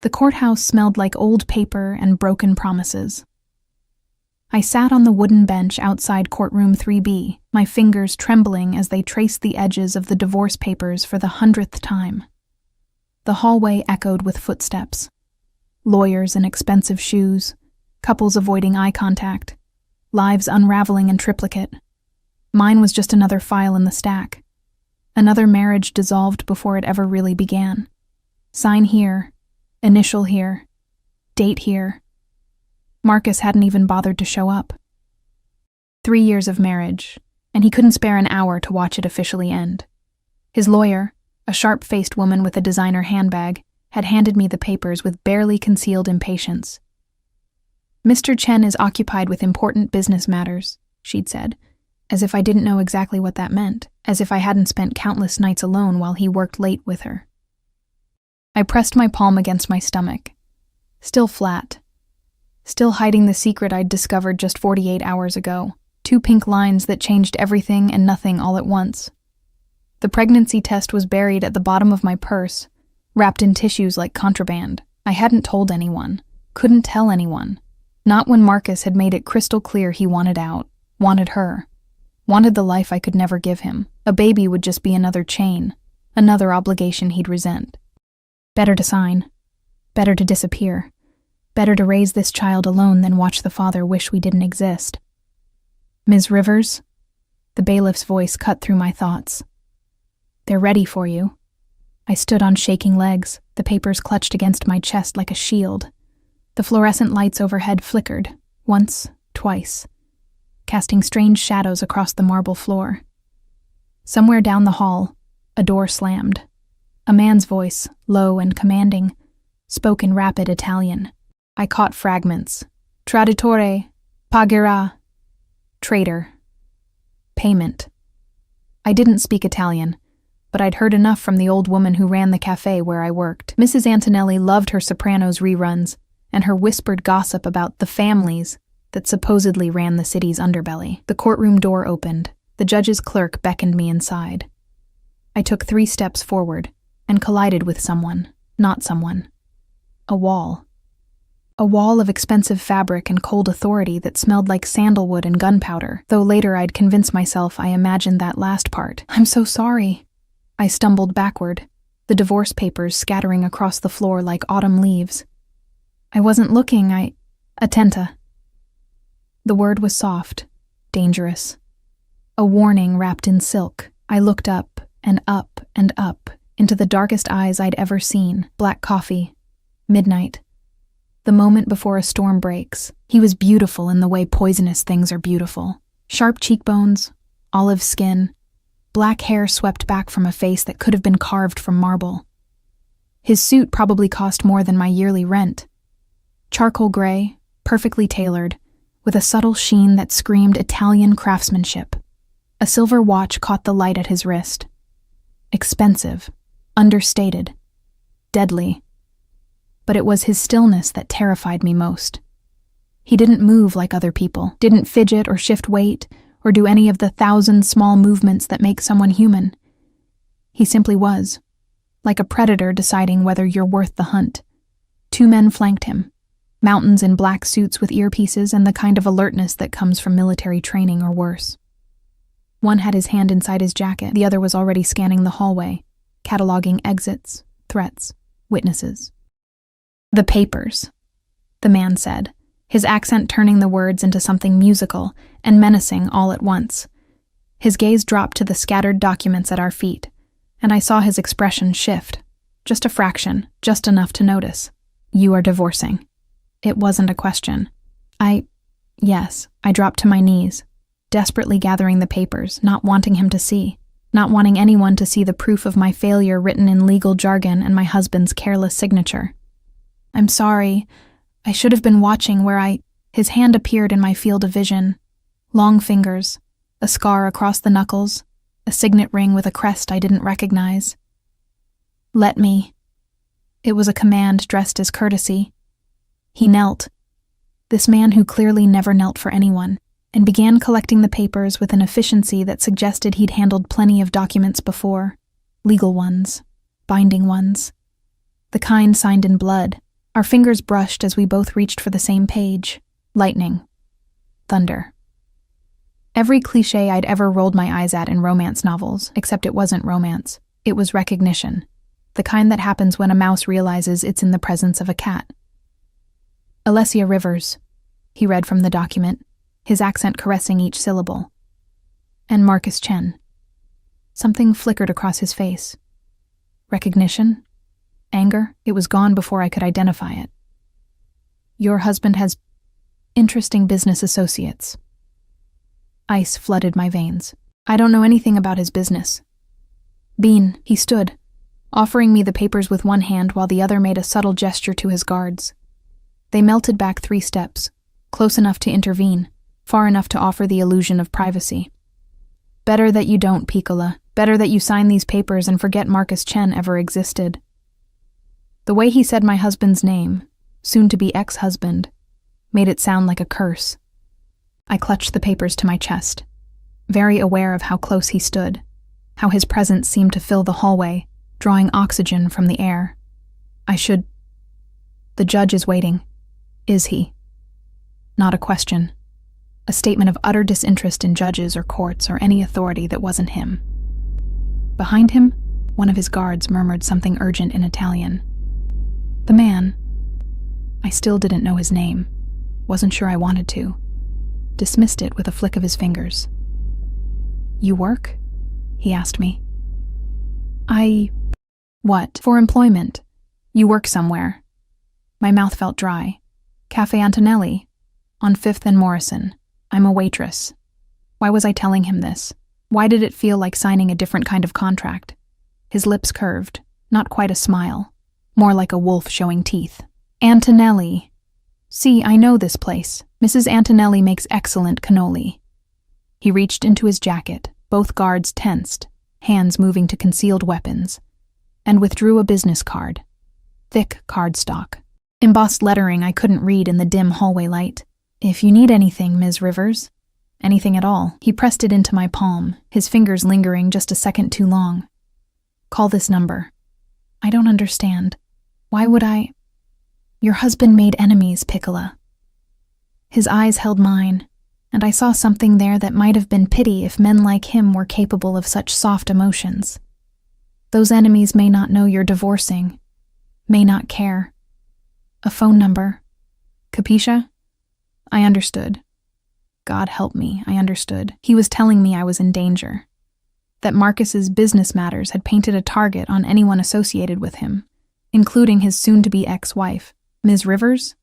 The courthouse smelled like old paper and broken promises. I sat on the wooden bench outside courtroom 3B, my fingers trembling as they traced the edges of the divorce papers for the 100th time. The hallway echoed with footsteps. Lawyers in expensive shoes, couples avoiding eye contact, lives unraveling in triplicate. Mine was just another file in the stack. Another marriage dissolved before it ever really began. Sign here, initial here, date here. Marcus hadn't even bothered to show up. 3 years of marriage, and he couldn't spare an hour to watch it officially end. His lawyer, a sharp-faced woman with a designer handbag, had handed me the papers with barely concealed impatience. "Mr. Chen is occupied with important business matters," she'd said, as if I didn't know exactly what that meant, as if I hadn't spent countless nights alone while he worked late with her. I pressed my palm against my stomach, still flat, still hiding the secret I'd discovered just 48 hours ago, 2 pink lines that changed everything and nothing all at once. The pregnancy test was buried at the bottom of my purse, wrapped in tissues like contraband. I hadn't told anyone, couldn't tell anyone. Not when Marcus had made it crystal clear he wanted out, wanted her, wanted the life I could never give him. A baby would just be another chain, another obligation he'd resent. Better to sign, better to disappear, better to raise this child alone than watch the father wish we didn't exist. "Ms. Rivers?" The bailiff's voice cut through my thoughts. "They're ready for you." I stood on shaking legs, the papers clutched against my chest like a shield. The fluorescent lights overhead flickered, once, twice, casting strange shadows across the marble floor. Somewhere down the hall, a door slammed. A man's voice, low and commanding, spoke in rapid Italian. I caught fragments. Traditore, pagherà, traitor, payment. I didn't speak Italian, but I'd heard enough from the old woman who ran the cafe where I worked. Mrs. Antonelli loved her Sopranos reruns and her whispered gossip about the families that supposedly ran the city's underbelly. The courtroom door opened. The judge's clerk beckoned me inside. I took 3 steps forward and collided with someone, not someone. A wall. A wall of expensive fabric and cold authority that smelled like sandalwood and gunpowder, though later I'd convince myself I imagined that last part. "I'm so sorry." I stumbled backward, the divorce papers scattering across the floor like autumn leaves. "I wasn't looking, Attenta." The word was soft, dangerous. A warning wrapped in silk. I looked up and up and up into the darkest eyes I'd ever seen. Black coffee. Midnight. The moment before a storm breaks. He was beautiful in the way poisonous things are beautiful. Sharp cheekbones, olive skin, black hair swept back from a face that could have been carved from marble. His suit probably cost more than my yearly rent. Charcoal gray, perfectly tailored, with a subtle sheen that screamed Italian craftsmanship. A silver watch caught the light at his wrist. Expensive, understated, deadly. But it was his stillness that terrified me most. He didn't move like other people, didn't fidget or shift weight, or do any of the 1,000 small movements that make someone human. He simply was, like a predator deciding whether you're worth the hunt. 2 men flanked him, mountains in black suits with earpieces and the kind of alertness that comes from military training or worse. One had his hand inside his jacket, the other was already scanning the hallway, cataloging exits, threats, witnesses. "The papers," the man said, his accent turning the words into something musical and menacing all at once. His gaze dropped to the scattered documents at our feet, and I saw his expression shift. Just a fraction, just enough to notice. "You are divorcing." It wasn't a question. Yes, I dropped to my knees, desperately gathering the papers, not wanting him to see, not wanting anyone to see the proof of my failure written in legal jargon and my husband's careless signature. "I'm sorry. I should have been watching where His hand appeared in my field of vision. Long fingers, a scar across the knuckles, a signet ring with a crest I didn't recognize. "Let me." It was a command dressed as courtesy. He knelt, this man who clearly never knelt for anyone, and began collecting the papers with an efficiency that suggested he'd handled plenty of documents before. Legal ones, binding ones. The kind signed in blood, Our fingers brushed as we both reached for the same page. Lightning. Thunder. Every cliché I'd ever rolled my eyes at in romance novels, except it wasn't romance. It was recognition. The kind that happens when a mouse realizes it's in the presence of a cat. Alessia Rivers, he read from the document, his accent caressing each syllable. And Marcus Chen. Something flickered across his face. Recognition? Anger? It was gone before I could identify it. Your husband has interesting business associates. Ice flooded my veins. I don't know anything about his business. Bean, he stood, offering me the papers with one hand while the other made a subtle gesture to his guards. They melted back 3 steps, close enough to intervene, far enough to offer the illusion of privacy. Better that you don't, Piccola. Better that you sign these papers and forget Marcus Chen ever existed. The way he said my husband's name, soon-to-be ex-husband, made it sound like a curse. I clutched the papers to my chest, very aware of how close he stood, how his presence seemed to fill the hallway, drawing oxygen from the air. The judge is waiting. Is he? Not a question. A statement of utter disinterest in judges or courts or any authority that wasn't him. Behind him, one of his guards murmured something urgent in Italian. The man. I still didn't know his name. Wasn't sure I wanted to. Dismissed it with a flick of his fingers. You work? He asked me. What? For employment. You work somewhere. My mouth felt dry. Cafe Antonelli. On 5th and Morrison. I'm a waitress. Why was I telling him this? Why did it feel like signing a different kind of contract? His lips curved, not quite a smile, more like a wolf showing teeth. Antonelli. See, I know this place. Mrs. Antonelli makes excellent cannoli. He reached into his jacket, both guards tensed, hands moving to concealed weapons, and withdrew a business card. Thick cardstock. Embossed lettering I couldn't read in the dim hallway light. If you need anything, Ms. Rivers. Anything at all. He pressed it into my palm, his fingers lingering just a second too long. Call this number. I don't understand. Why would I? Your husband made enemies, Piccola. His eyes held mine, and I saw something there that might have been pity if men like him were capable of such soft emotions. Those enemies may not know you're divorcing, may not care. A phone number. Capisce? I understood. God help me, I understood. He was telling me I was in danger. That Marcus's business matters had painted a target on anyone associated with him, including his soon-to-be ex-wife. Ms. Rivers?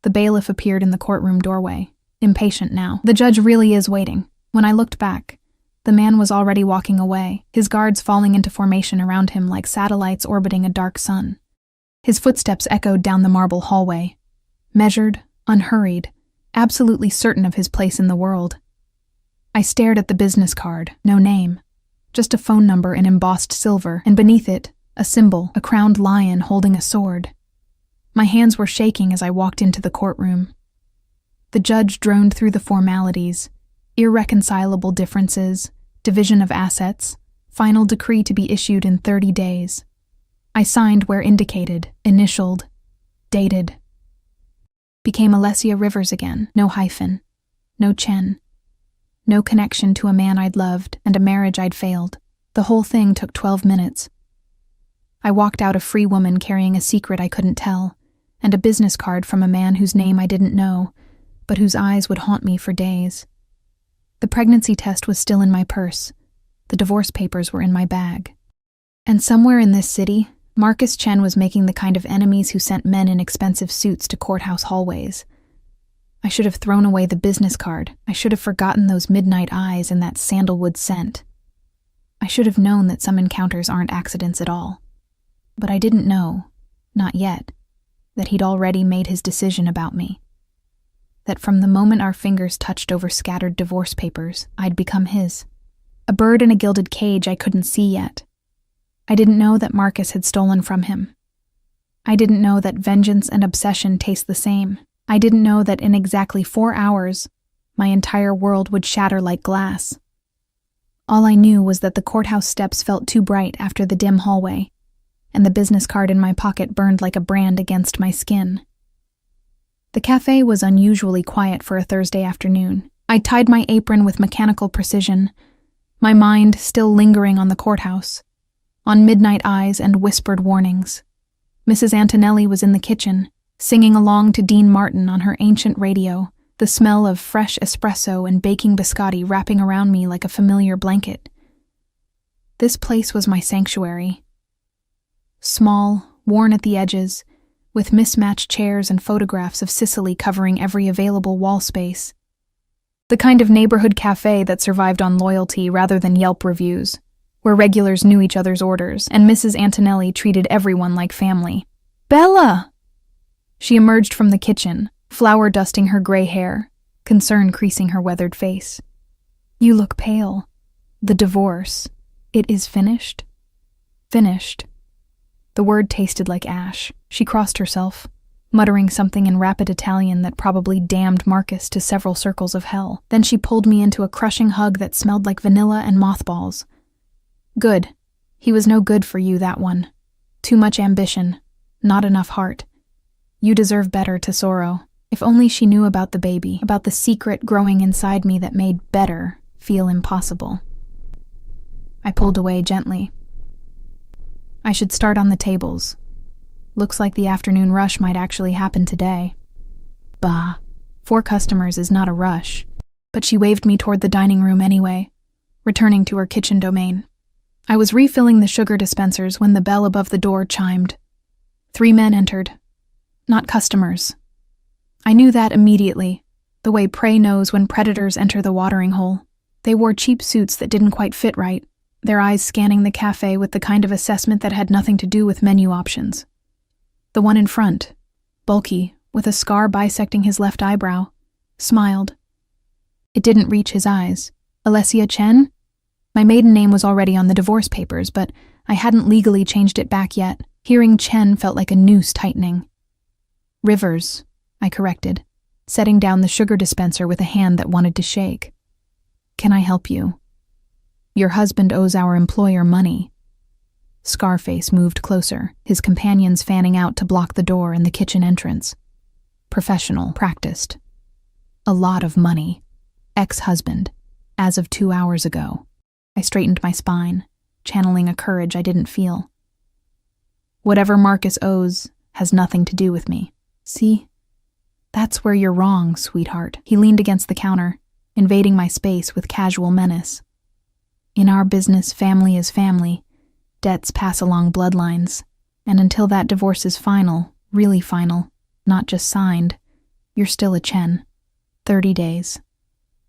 The bailiff appeared in the courtroom doorway, impatient now. The judge really is waiting. When I looked back, the man was already walking away, his guards falling into formation around him like satellites orbiting a dark sun. His footsteps echoed down the marble hallway, measured, unhurried, absolutely certain of his place in the world. I stared at the business card, no name, just a phone number in embossed silver, and beneath it, a symbol, a crowned lion holding a sword. My hands were shaking as I walked into the courtroom. The judge droned through the formalities, irreconcilable differences, division of assets, final decree to be issued in 30 days. I signed where indicated, initialed, dated. Became Alessia Rivers again, no hyphen, no Chen, no connection to a man I'd loved and a marriage I'd failed. The whole thing took 12 minutes. I walked out a free woman carrying a secret I couldn't tell, and a business card from a man whose name I didn't know, but whose eyes would haunt me for days. The pregnancy test was still in my purse. The divorce papers were in my bag. And somewhere in this city, Marcus Chen was making the kind of enemies who sent men in expensive suits to courthouse hallways. I should have thrown away the business card. I should have forgotten those midnight eyes and that sandalwood scent. I should have known that some encounters aren't accidents at all. But I didn't know, not yet, that he'd already made his decision about me. That from the moment our fingers touched over scattered divorce papers, I'd become his. A bird in a gilded cage I couldn't see yet. I didn't know that Marcus had stolen from him. I didn't know that vengeance and obsession taste the same. I didn't know that in exactly 4 hours, my entire world would shatter like glass. All I knew was that the courthouse steps felt too bright after the dim hallway, and the business card in my pocket burned like a brand against my skin. The cafe was unusually quiet for a Thursday afternoon. I tied my apron with mechanical precision, my mind still lingering on the courthouse, on midnight eyes and whispered warnings. Mrs. Antonelli was in the kitchen, singing along to Dean Martin on her ancient radio, the smell of fresh espresso and baking biscotti wrapping around me like a familiar blanket. This place was my sanctuary. Small, worn at the edges, with mismatched chairs and photographs of Sicily covering every available wall space. The kind of neighborhood cafe that survived on loyalty rather than Yelp reviews, where regulars knew each other's orders, and Mrs. Antonelli treated everyone like family. "Bella!" She emerged from the kitchen, flour dusting her gray hair, concern creasing her weathered face. "You look pale. The divorce. It is finished?" "Finished." The word tasted like ash. She crossed herself, muttering something in rapid Italian that probably damned Marcus to several circles of hell. Then she pulled me into a crushing hug that smelled like vanilla and mothballs. "Good. He was no good for you, that one. Too much ambition. Not enough heart. You deserve better, Tesoro." If only she knew about the baby, about the secret growing inside me that made better feel impossible. I pulled away gently. I should start on the tables. Looks like the afternoon rush might actually happen today. Bah, 4 customers is not a rush. But she waved me toward the dining room anyway, returning to her kitchen domain. I was refilling the sugar dispensers when the bell above the door chimed. 3 men entered. Not customers. I knew that immediately, the way prey knows when predators enter the watering hole. They wore cheap suits that didn't quite fit right, their eyes scanning the cafe with the kind of assessment that had nothing to do with menu options. The one in front, bulky, with a scar bisecting his left eyebrow, smiled. It didn't reach his eyes. Alessia Chen? My maiden name was already on the divorce papers, but I hadn't legally changed it back yet. Hearing Chen felt like a noose tightening. Rivers, I corrected, setting down the sugar dispenser with a hand that wanted to shake. "Can I help you? Your husband owes our employer money." Scarface moved closer, his companions fanning out to block the door and the kitchen entrance. Professional, practiced. A lot of money. Ex-husband, as of 2 hours ago. I straightened my spine, channeling a courage I didn't feel. Whatever Marcus owes has nothing to do with me. See? That's where you're wrong, sweetheart. He leaned against the counter, invading my space with casual menace. In our business, family is family. Debts pass along bloodlines. And until that divorce is final, really final, not just signed, you're still a Chen. 30 days.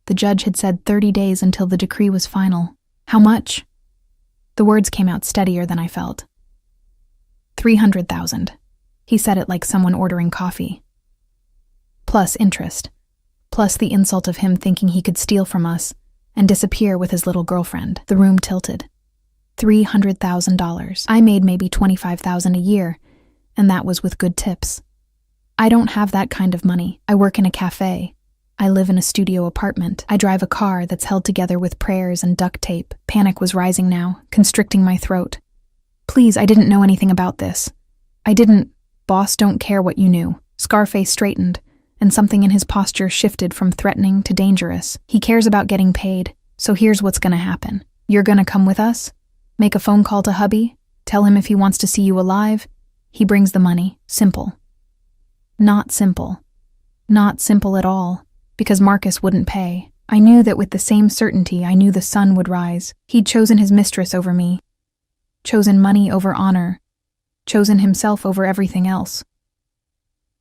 The judge had said 30 days until the decree was final. How much? The words came out steadier than I felt. 300,000. He said it like someone ordering coffee. Plus interest. Plus the insult of him thinking he could steal from us and disappear with his little girlfriend. The room tilted. $300,000. I made maybe $25,000 a year, and that was with good tips. I don't have that kind of money. I work in a cafe. I live in a studio apartment. I drive a car that's held together with prayers and duct tape. Panic was rising now, constricting my throat. Please, I didn't know anything about this. I didn't. Boss, don't care what you knew. Scarface straightened, and something in his posture shifted from threatening to dangerous. He cares about getting paid, so here's what's gonna happen. You're gonna come with us? Make a phone call to hubby? Tell him if he wants to see you alive? He brings the money. Simple. Not simple. Not simple at all, because Marcus wouldn't pay. I knew that with the same certainty I knew the sun would rise. He'd chosen his mistress over me. Chosen money over honor. Chosen himself over everything else.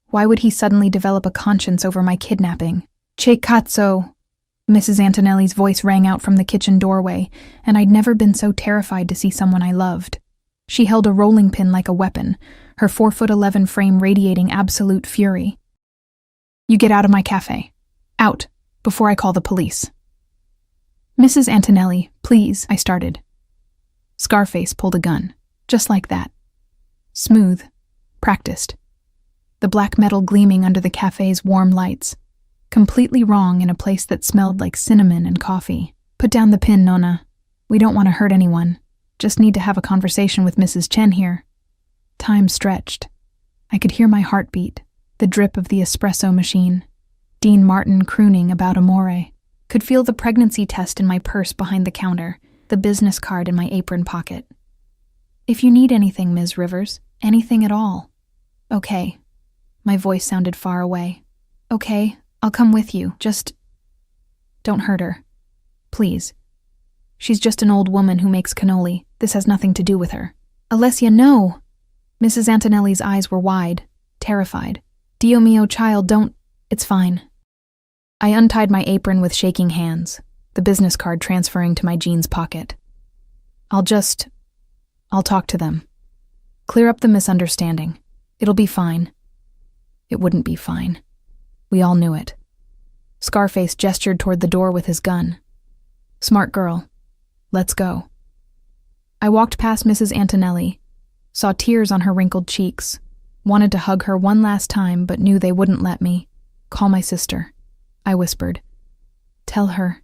Why would he suddenly develop a conscience over my kidnapping? Che cazzo! Mrs. Antonelli's voice rang out from the kitchen doorway, and I'd never been so terrified to see someone I loved. She held a rolling pin like a weapon, her 4'11" frame radiating absolute fury. You get out of my cafe. Out, before I call the police. Mrs. Antonelli, please, I started. Scarface pulled a gun, just like that. Smooth, practiced. The black metal gleaming under the cafe's warm lights. Completely wrong in a place that smelled like cinnamon and coffee. Put down the pin, Nona. We don't want to hurt anyone. Just need to have a conversation with Mrs. Chen here. Time stretched. I could hear my heartbeat, the drip of the espresso machine, Dean Martin crooning about amore. Could feel the pregnancy test in my purse behind the counter, the business card in my apron pocket. If you need anything, Ms. Rivers, anything at all. Okay. My voice sounded far away. Okay, I'll come with you, just don't hurt her. Please. She's just an old woman who makes cannoli. This has nothing to do with her. Alessia, no! Mrs. Antonelli's eyes were wide, terrified. Dio mio, child, don't... It's fine. I untied my apron with shaking hands, the business card transferring to my jeans pocket. I'll talk to them. Clear up the misunderstanding. It'll be fine. It wouldn't be fine. We all knew it. Scarface gestured toward the door with his gun. Smart girl. Let's go. I walked past Mrs. Antonelli, saw tears on her wrinkled cheeks, wanted to hug her one last time but knew they wouldn't let me. Call my sister, I whispered. Tell her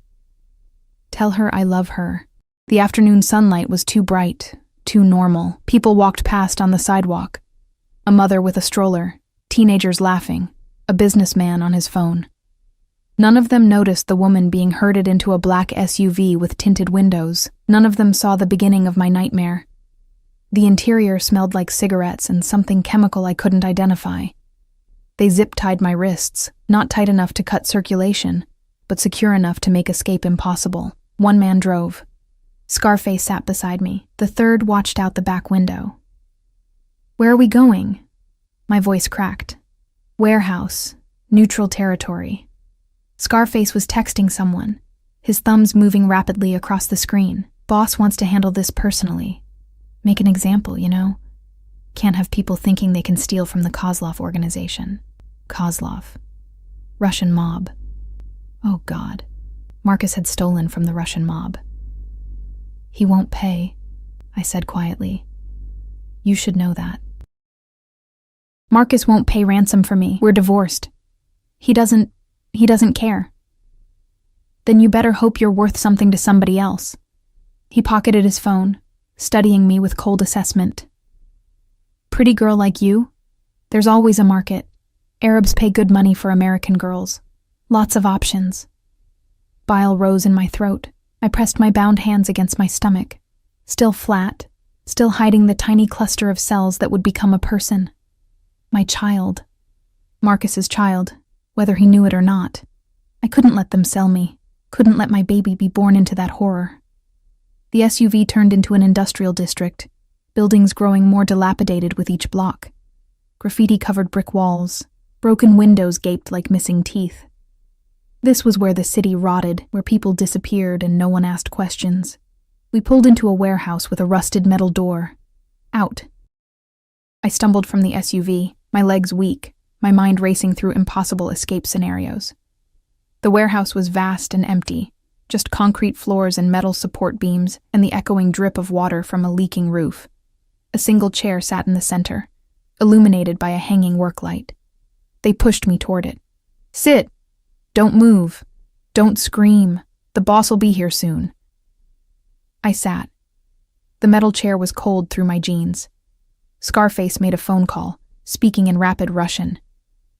I love her. The afternoon sunlight was too bright, too normal. People walked past on the sidewalk. A mother with a stroller, teenagers laughing, a businessman on his phone. None of them noticed the woman being herded into a black SUV with tinted windows. None of them saw the beginning of my nightmare. The interior smelled like cigarettes and something chemical I couldn't identify. They zip-tied my wrists, not tight enough to cut circulation, but secure enough to make escape impossible. One man drove. Scarface sat beside me. The third watched out the back window. Where are we going? My voice cracked. Warehouse. Neutral territory. Scarface was texting someone, his thumbs moving rapidly across the screen. Boss wants to handle this personally. Make an example, you know? Can't have people thinking they can steal from the Kozlov organization. Kozlov. Russian mob. Oh God. Marcus had stolen from the Russian mob. He won't pay, I said quietly. You should know that. Marcus won't pay ransom for me. We're divorced. He doesn't care. Then you better hope you're worth something to somebody else. He pocketed his phone, studying me with cold assessment. Pretty girl like you? There's always a market. Arabs pay good money for American girls. Lots of options. Bile rose in my throat. I pressed my bound hands against my stomach. Still flat, still hiding the tiny cluster of cells that would become a person. My child. Marcus's child, whether he knew it or not. I couldn't let them sell me. Couldn't let my baby be born into that horror. The SUV turned into an industrial district, buildings growing more dilapidated with each block. Graffiti-covered brick walls, broken windows gaped like missing teeth. This was where the city rotted, where people disappeared and no one asked questions. We pulled into a warehouse with a rusted metal door. Out. I stumbled from the SUV, my legs weak, my mind racing through impossible escape scenarios. The warehouse was vast and empty, just concrete floors and metal support beams and the echoing drip of water from a leaking roof. A single chair sat in the center, illuminated by a hanging work light. They pushed me toward it. Sit! Don't move. Don't scream. The boss will be here soon. I sat. The metal chair was cold through my jeans. Scarface made a phone call, speaking in rapid Russian.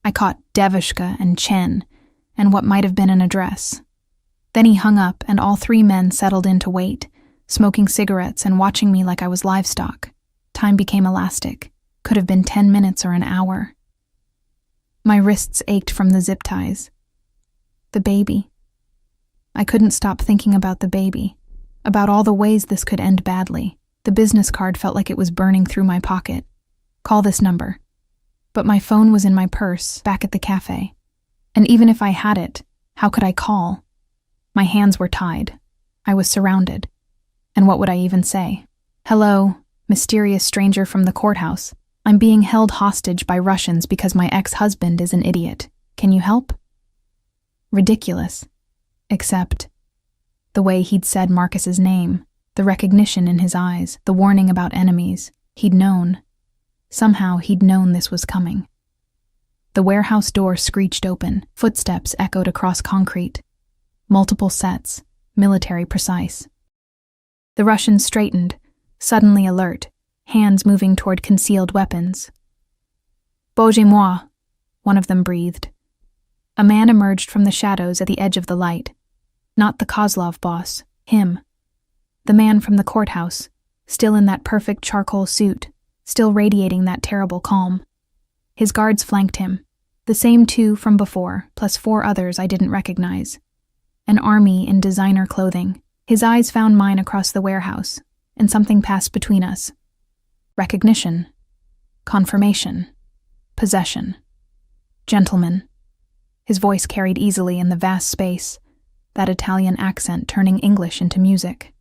I caught Devushka and Chen, and what might have been an address. Then he hung up, and all three men settled in to wait, smoking cigarettes and watching me like I was livestock. Time became elastic. Could have been 10 minutes or an hour. My wrists ached from the zip ties. The baby. I couldn't stop thinking about the baby, about all the ways this could end badly. The business card felt like it was burning through my pocket. Call this number. But my phone was in my purse, back at the cafe. And even if I had it, how could I call? My hands were tied. I was surrounded. And what would I even say? Hello, mysterious stranger from the courthouse. I'm being held hostage by Russians because my ex-husband is an idiot. Can you help? Ridiculous. Except the way he'd said Marcus's name, the recognition in his eyes, the warning about enemies. He'd known. Somehow he'd known this was coming. The warehouse door screeched open. Footsteps echoed across concrete. Multiple sets, military precise. The Russian straightened, suddenly alert, hands moving toward concealed weapons. Bougez-moi, one of them breathed. A man emerged from the shadows at the edge of the light. Not the Kozlov boss, him. The man from the courthouse, still in that perfect charcoal suit, still radiating that terrible calm. His guards flanked him, the same 2 from before, plus 4 others I didn't recognize. An army in designer clothing. His eyes found mine across the warehouse, and something passed between us. Recognition. Confirmation. Possession. Gentlemen. His voice carried easily in the vast space, that Italian accent turning English into music.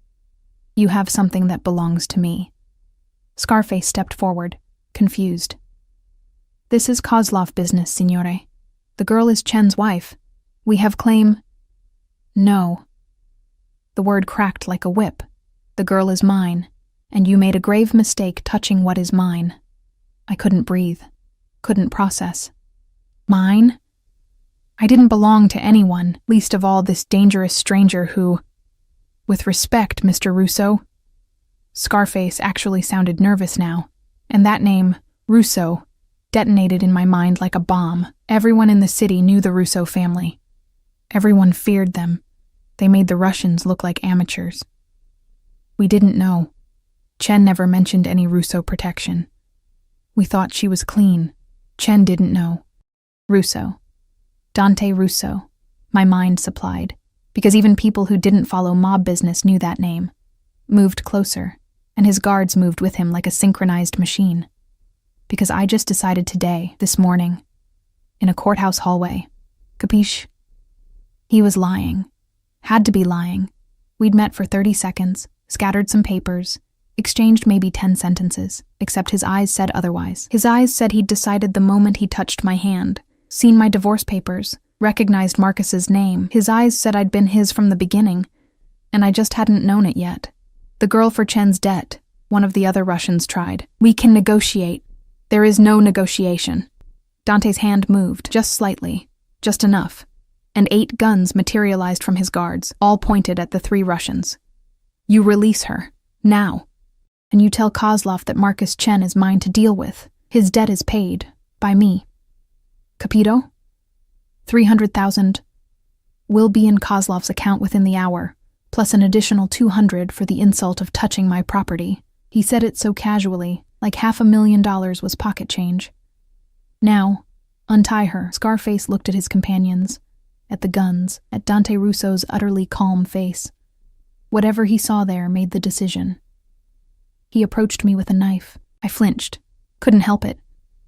You have something that belongs to me. Scarface stepped forward, confused. This is Kozlov business, signore. The girl is Chen's wife. We have claim... No. The word cracked like a whip. The girl is mine, and you made a grave mistake touching what is mine. I couldn't breathe, couldn't process. Mine? I didn't belong to anyone, least of all this dangerous stranger who... With respect, Mr. Russo. Scarface actually sounded nervous now, and that name, Russo, detonated in my mind like a bomb. Everyone in the city knew the Russo family. Everyone feared them. They made the Russians look like amateurs. We didn't know. Chen never mentioned any Russo protection. We thought she was clean. Chen didn't know. Russo. Dante Russo. My mind supplied, because even people who didn't follow mob business knew that name. Moved closer, and his guards moved with him like a synchronized machine. Because I just decided today, this morning, in a courthouse hallway. Capiche? He was lying. Had to be lying. We'd met for 30 seconds, scattered some papers, exchanged maybe 10 sentences, except his eyes said otherwise. His eyes said he'd decided the moment he touched my hand, seen my divorce papers, recognized Marcus's name. His eyes said I'd been his from the beginning, and I just hadn't known it yet. The girl for Chen's debt, one of the other Russians tried. We can negotiate. There is no negotiation. Dante's hand moved, just slightly, just enough, and 8 guns materialized from his guards, all pointed at the 3 Russians. You release her, now. And you tell Kozlov that Marcus Chen is mine to deal with. His debt is paid, by me. Capito? 300,000 will be in Kozlov's account within the hour, plus an additional 200 for the insult of touching my property. He said it so casually, like $500,000 was pocket change. Now, untie her. Scarface looked at his companions, at the guns, at Dante Russo's utterly calm face. Whatever he saw there made the decision. He approached me with a knife. I flinched, couldn't help it,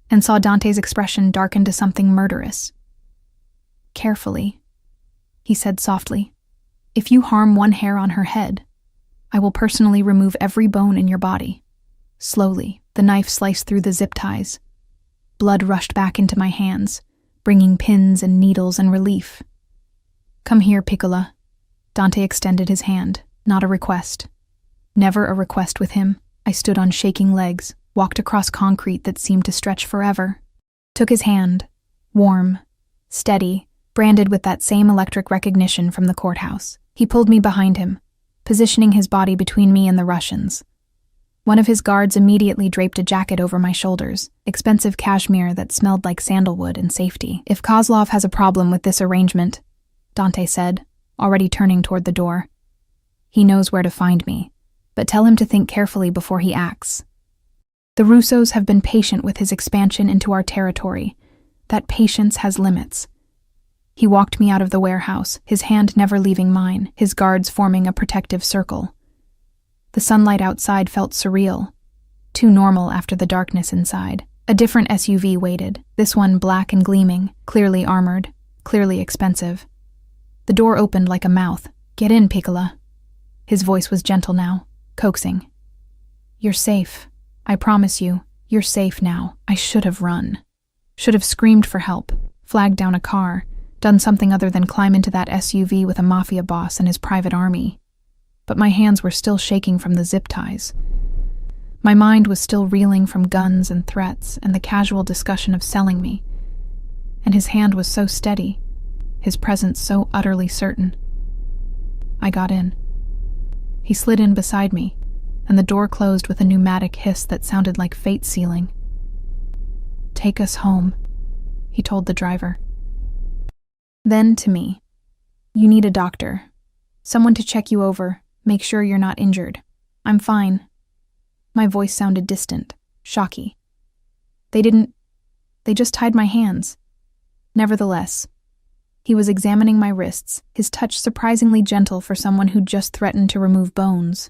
and saw Dante's expression darken to something murderous. Carefully, he said softly. If you harm one hair on her head, I will personally remove every bone in your body. Slowly, the knife sliced through the zip ties. Blood rushed back into my hands, bringing pins and needles and relief. Come here, Piccola. Dante extended his hand, not a request. Never a request with him. I stood on shaking legs, walked across concrete that seemed to stretch forever. Took his hand, warm, steady, branded with that same electric recognition from the courthouse. He pulled me behind him, positioning his body between me and the Russians. One of his guards immediately draped a jacket over my shoulders, expensive cashmere that smelled like sandalwood and safety. If Kozlov has a problem with this arrangement, Dante said, already turning toward the door, he knows where to find me, but tell him to think carefully before he acts. The Russos have been patient with his expansion into our territory. That patience has limits. He walked me out of the warehouse, his hand never leaving mine, his guards forming a protective circle. The sunlight outside felt surreal, too normal after the darkness inside. A different SUV waited, this one black and gleaming, clearly armored, clearly expensive. The door opened like a mouth. Get in, Piccola. His voice was gentle now, coaxing. You're safe. I promise you, you're safe now. I should have run. Should have screamed for help, flagged down a car, done something other than climb into that SUV with a Mafia boss and his private army. But my hands were still shaking from the zip ties. My mind was still reeling from guns and threats and the casual discussion of selling me. And his hand was so steady, his presence so utterly certain. I got in. He slid in beside me, and the door closed with a pneumatic hiss that sounded like fate sealing. "Take us home," he told the driver. Then to me, "You need a doctor. Someone to check you over, make sure you're not injured. I'm fine." My voice sounded distant, shocky. They just tied my hands. Nevertheless, he was examining my wrists, his touch surprisingly gentle for someone who'd just threatened to remove bones.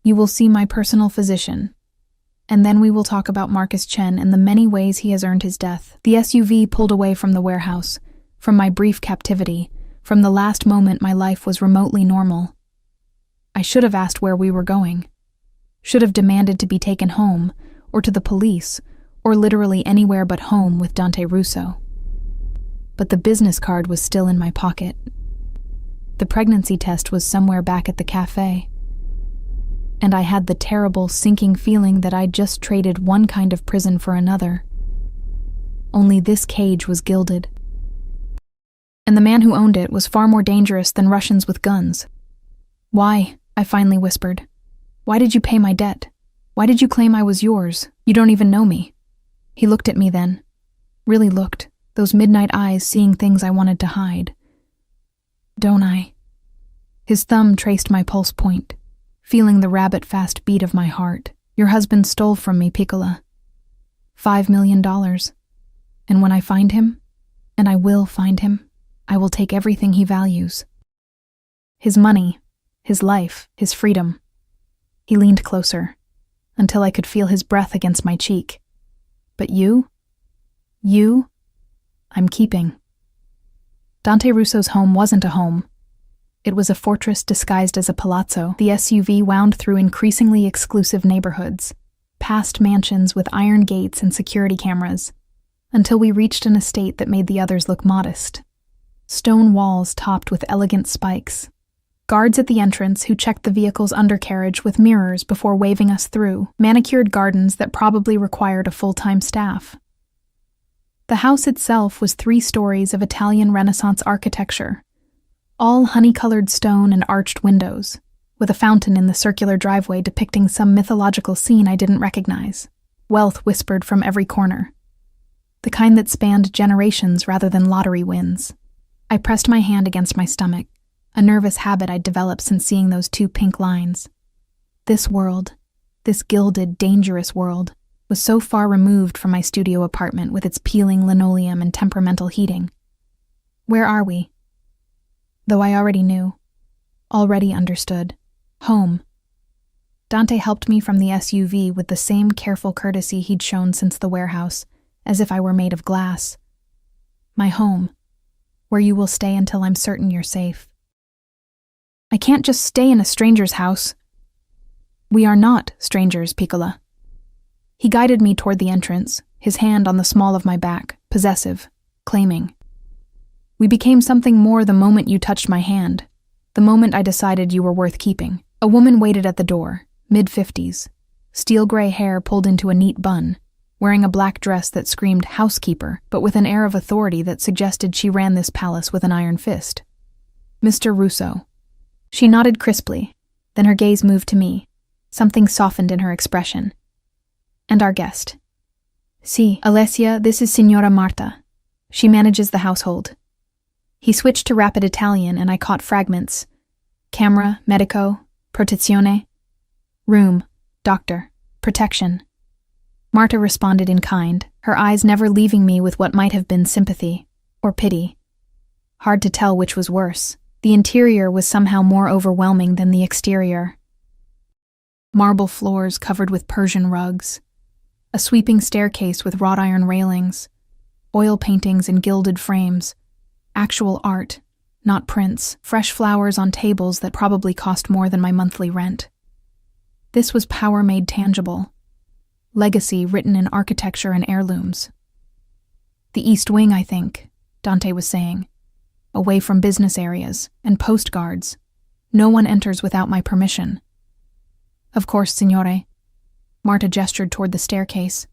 "You will see my personal physician, and then we will talk about Marcus Chen and the many ways he has earned his death." The SUV pulled away from the warehouse, from my brief captivity, from the last moment my life was remotely normal. I should have asked where we were going. Should have demanded to be taken home, or to the police, or literally anywhere but home with Dante Russo. But the business card was still in my pocket. The pregnancy test was somewhere back at the cafe. And I had the terrible, sinking feeling that I'd just traded one kind of prison for another. Only this cage was gilded. And the man who owned it was far more dangerous than Russians with guns. "Why?" I finally whispered. "Why did you pay my debt? Why did you claim I was yours? You don't even know me." He looked at me then. Really looked, those midnight eyes seeing things I wanted to hide. "Don't I?" His thumb traced my pulse point, feeling the rabbit-fast beat of my heart. "Your husband stole from me, Piccola. $5 million. And when I find him, and I will find him, I will take everything he values. His money, his life, his freedom." He leaned closer, until I could feel his breath against my cheek. "But you, I'm keeping." Dante Russo's home wasn't a home. It was a fortress disguised as a palazzo. The SUV wound through increasingly exclusive neighborhoods, past mansions with iron gates and security cameras, until we reached an estate that made the others look modest. Stone walls topped with elegant spikes. Guards at the entrance who checked the vehicle's undercarriage with mirrors before waving us through. Manicured gardens that probably required a full-time staff. The house itself was 3 stories of Italian Renaissance architecture, all honey-colored stone and arched windows, with a fountain in the circular driveway depicting some mythological scene I didn't recognize. Wealth whispered from every corner, the kind that spanned generations rather than lottery wins. I pressed my hand against my stomach, a nervous habit I'd developed since seeing those 2 pink lines. This world, this gilded, dangerous world, was so far removed from my studio apartment with its peeling linoleum and temperamental heating. Where are we? Though I already knew, already understood. Home. Dante helped me from the SUV with the same careful courtesy he'd shown since the warehouse, as if I were made of glass. My home, where you will stay until I'm certain you're safe. I can't just stay in a stranger's house. We are not strangers, Piccola. He guided me toward the entrance, his hand on the small of my back, possessive, claiming. We became something more the moment you touched my hand, the moment I decided you were worth keeping. A woman waited at the door, mid-50s, steel-gray hair pulled into a neat bun, wearing a black dress that screamed housekeeper, but with an air of authority that suggested she ran this palace with an iron fist. "Mr. Russo." She nodded crisply, then her gaze moved to me. Something softened in her expression. "And our guest." "Si, Alessia, this is Signora Marta. She manages the household." He switched to rapid Italian and I caught fragments. Camera, medico, protezione. Room, doctor, protection. Marta responded in kind, her eyes never leaving me with what might have been sympathy or pity. Hard to tell which was worse. The interior was somehow more overwhelming than the exterior. Marble floors covered with Persian rugs, a sweeping staircase with wrought iron railings, oil paintings in gilded frames, actual art, not prints, fresh flowers on tables that probably cost more than my monthly rent. This was power made tangible, legacy written in architecture and heirlooms. The East Wing, I think, Dante was saying. Away from business areas and post guards. No one enters without my permission. Of course, signore. Marta gestured toward the staircase.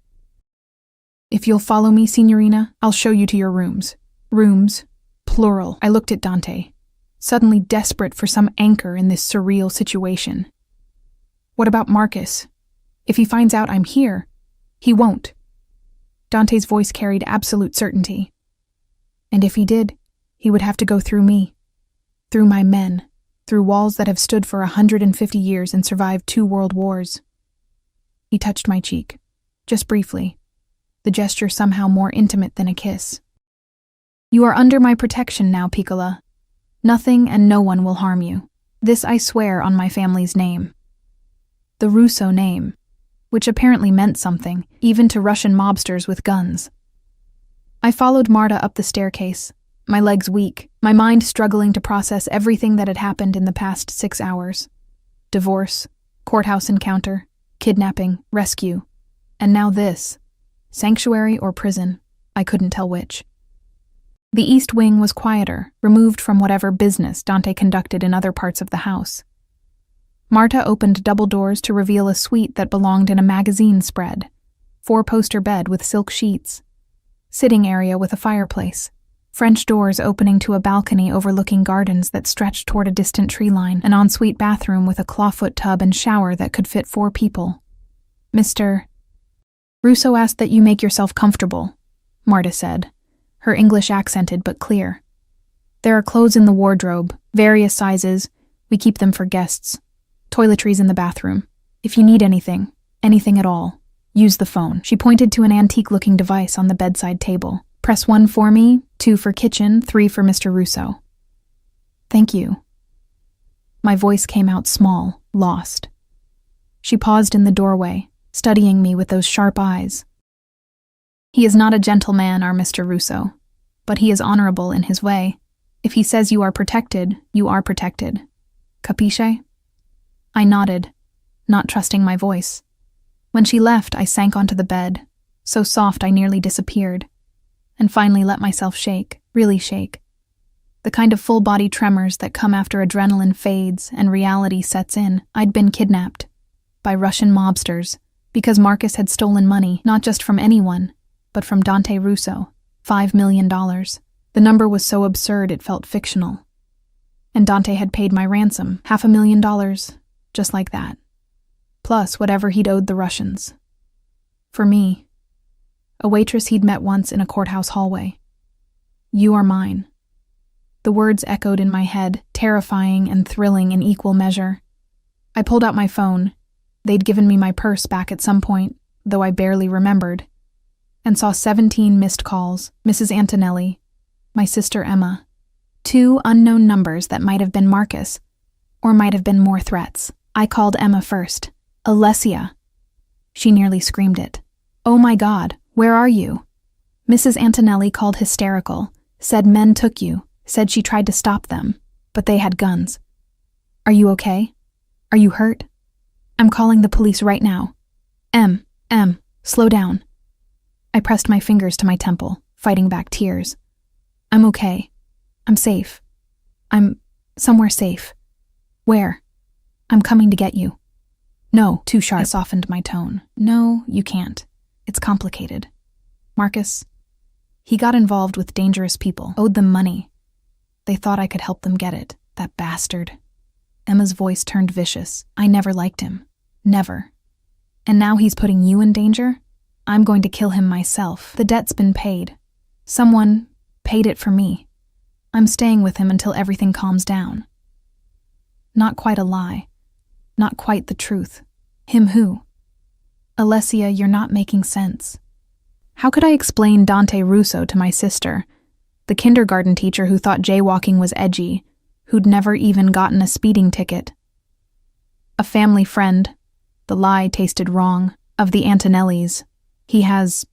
If you'll follow me, signorina, I'll show you to your rooms. Rooms, plural. I looked at Dante, suddenly desperate for some anchor in this surreal situation. What about Marcus? If he finds out I'm here, he won't. Dante's voice carried absolute certainty. And if he did, he would have to go through me. Through my men. Through walls that have stood for 150 years and survived 2 world wars. He touched my cheek. Just briefly. The gesture somehow more intimate than a kiss. You are under my protection now, Piccola. Nothing and no one will harm you. This I swear on my family's name. The Russo name, which apparently meant something, even to Russian mobsters with guns. I followed Marta up the staircase, my legs weak, my mind struggling to process everything that had happened in the past 6 hours. Divorce, courthouse encounter, kidnapping, rescue, and now this. Sanctuary or prison, I couldn't tell which. The east wing was quieter, removed from whatever business Dante conducted in other parts of the house. Marta opened double doors to reveal a suite that belonged in a magazine spread, 4-poster bed with silk sheets, sitting area with a fireplace, French doors opening to a balcony overlooking gardens that stretched toward a distant tree line, an ensuite bathroom with a clawfoot tub and shower that could fit 4 people. Mr. Russo asked that you make yourself comfortable, Marta said, her English accented but clear. There are clothes in the wardrobe, various sizes. We keep them for guests. Toiletries in the bathroom. If you need anything at all, use the phone. She pointed to an antique-looking device on the bedside table. Press 1 for me, 2 for kitchen, 3 for Mr. Russo. Thank you. My voice came out small, lost. She paused in the doorway, studying me with those sharp eyes. He is not a gentleman, our Mr. Russo, but he is honorable in his way. If he says you are protected, you are protected. Capisce? I nodded, not trusting my voice. When she left, I sank onto the bed, so soft I nearly disappeared, and finally let myself shake, really shake. The kind of full-body tremors that come after adrenaline fades and reality sets in. I'd been kidnapped by Russian mobsters because Marcus had stolen money, not just from anyone, but from Dante Russo, $5 million. The number was so absurd it felt fictional. And Dante had paid my ransom, $500,000, just like that. Plus whatever he'd owed the Russians. For me, a waitress he'd met once in a courthouse hallway. You are mine. The words echoed in my head, terrifying and thrilling in equal measure. I pulled out my phone. They'd given me my purse back at some point, though I barely remembered, and saw 17 missed calls, Mrs. Antonelli, my sister Emma, 2 unknown numbers that might have been Marcus, or might have been more threats. I called Emma first. Alessia. She nearly screamed it. Oh my God, where are you? Mrs. Antonelli called hysterical, said men took you, said she tried to stop them, but they had guns. Are you okay? Are you hurt? I'm calling the police right now. Em, slow down. I pressed my fingers to my temple, fighting back tears. I'm okay. I'm safe. I'm somewhere safe. Where? I'm coming to get you. No, too sharp. I softened my tone. No, you can't. It's complicated. Marcus, he got involved with dangerous people, owed them money. They thought I could help them get it, that bastard. Emma's voice turned vicious. I never liked him. Never. And now he's putting you in danger? I'm going to kill him myself. The debt's been paid. Someone paid it for me. I'm staying with him until everything calms down. Not quite a lie. Not quite the truth. Him who? Alessia, you're not making sense. How could I explain Dante Russo to my sister, the kindergarten teacher who thought jaywalking was edgy, who'd never even gotten a speeding ticket? A family friend, the lie tasted wrong, of the Antonellis. He has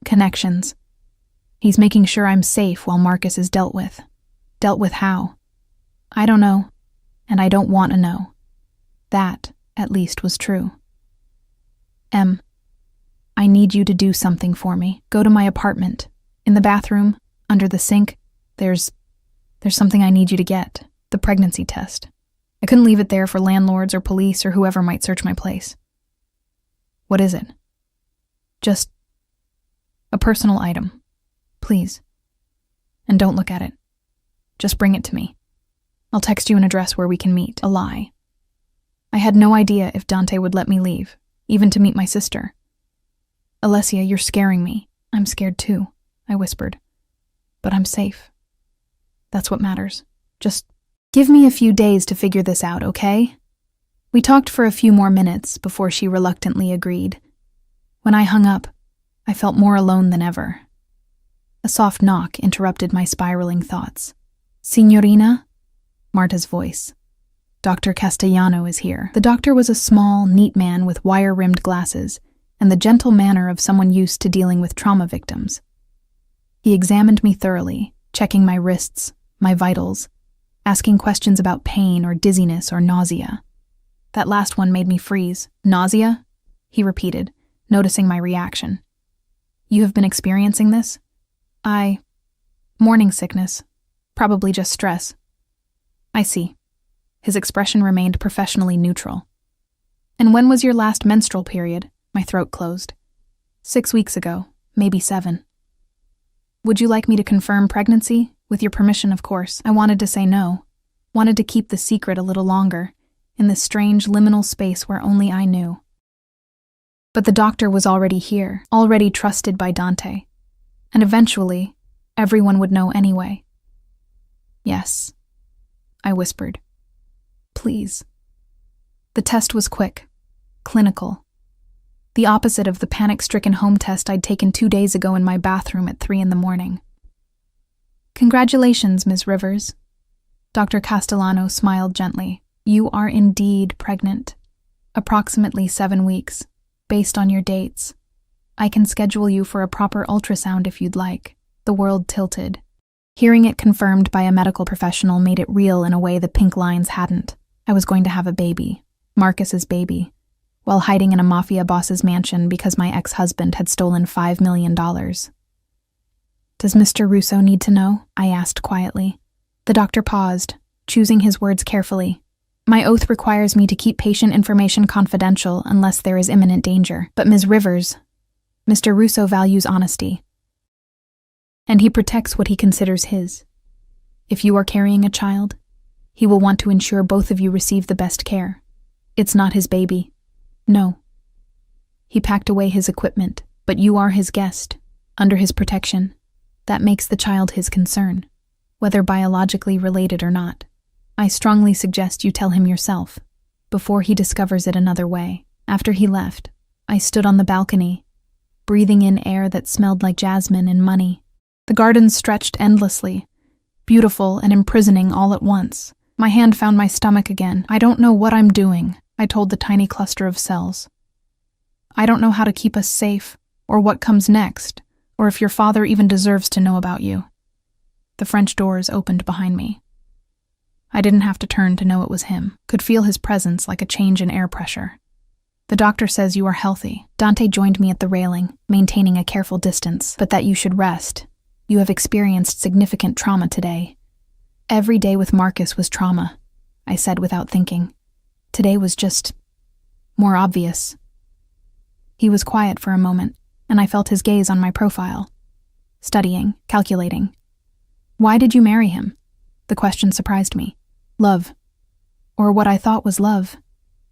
connections. He's making sure I'm safe while Marcus is dealt with. Dealt with how? I don't know, and I don't want to know. That, at least, was true. Em, I need you to do something for me. Go to my apartment. In the bathroom, under the sink, there's something I need you to get. The pregnancy test. I couldn't leave it there for landlords or police or whoever might search my place. What is it? Just a personal item. Please. And don't look at it. Just bring it to me. I'll text you an address where we can meet. A lie. I had no idea if Dante would let me leave, even to meet my sister. Alessia, you're scaring me. I'm scared too, I whispered. But I'm safe. That's what matters. Just give me a few days to figure this out, okay? We talked for a few more minutes before she reluctantly agreed. When I hung up, I felt more alone than ever. A soft knock interrupted my spiraling thoughts. Signorina? Marta's voice. Dr. Castellano is here. The doctor was a small, neat man with wire-rimmed glasses and the gentle manner of someone used to dealing with trauma victims. He examined me thoroughly, checking my wrists, my vitals, asking questions about pain or dizziness or nausea. That last one made me freeze. Nausea? He repeated, noticing my reaction. You have been experiencing this? Morning sickness. Probably just stress. I see. His expression remained professionally neutral. And when was your last menstrual period? My throat closed. 6 weeks ago, maybe 7. Would you like me to confirm pregnancy? With your permission, of course. I wanted to say no. Wanted to keep the secret a little longer, in this strange liminal space where only I knew. But the doctor was already here, already trusted by Dante. And eventually, everyone would know anyway. Yes, I whispered. Please. The test was quick, clinical. The opposite of the panic-stricken home test I'd taken 2 days ago in my bathroom at 3 a.m. Congratulations, Ms. Rivers. Dr. Castellano smiled gently. You are indeed pregnant. Approximately 7 weeks, based on your dates. I can schedule you for a proper ultrasound if you'd like. The world tilted. Hearing it confirmed by a medical professional made it real in a way the pink lines hadn't. I was going to have a baby. Marcus's baby. While hiding in a Mafia boss's mansion because my ex-husband had stolen $5 million. Does Mr. Russo need to know? I asked quietly. The doctor paused, choosing his words carefully. My oath requires me to keep patient information confidential unless there is imminent danger. But Ms. Rivers, Mr. Russo values honesty. And he protects what he considers his. If you are carrying a child, he will want to ensure both of you receive the best care. It's not his baby. No. He packed away his equipment, but you are his guest, under his protection. That makes the child his concern, whether biologically related or not. I strongly suggest you tell him yourself, before he discovers it another way. After he left, I stood on the balcony, breathing in air that smelled like jasmine and money. The gardens stretched endlessly, beautiful and imprisoning all at once. My hand found my stomach again. I don't know what I'm doing, I told the tiny cluster of cells. I don't know how to keep us safe, or what comes next, or if your father even deserves to know about you. The French doors opened behind me. I didn't have to turn to know it was him, could feel his presence like a change in air pressure. The doctor says you are healthy. Dante joined me at the railing, maintaining a careful distance, but that you should rest. You have experienced significant trauma today. Every day with Marcus was trauma, I said without thinking. Today was just more obvious. He was quiet for a moment, and I felt his gaze on my profile. Studying, calculating. Why did you marry him? The question surprised me. Love. Or what I thought was love.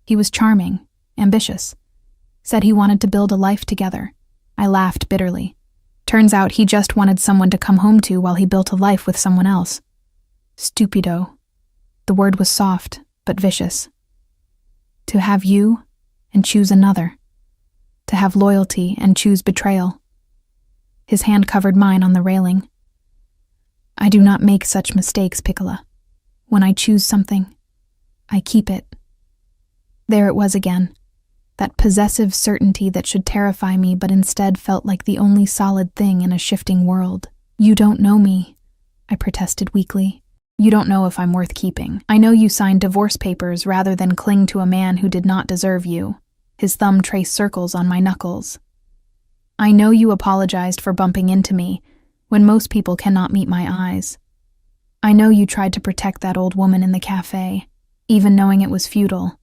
He was charming, ambitious. Said he wanted to build a life together. I laughed bitterly. Turns out he just wanted someone to come home to while he built a life with someone else. Stupido. The word was soft, but vicious. To have you and choose another. To have loyalty and choose betrayal. His hand covered mine on the railing. I do not make such mistakes, Piccola. When I choose something, I keep it. There it was again. That possessive certainty that should terrify me but instead felt like the only solid thing in a shifting world. You don't know me, I protested weakly. You don't know if I'm worth keeping. I know you signed divorce papers rather than cling to a man who did not deserve you. His thumb traced circles on my knuckles. I know you apologized for bumping into me when most people cannot meet my eyes. I know you tried to protect that old woman in the cafe, even knowing it was futile.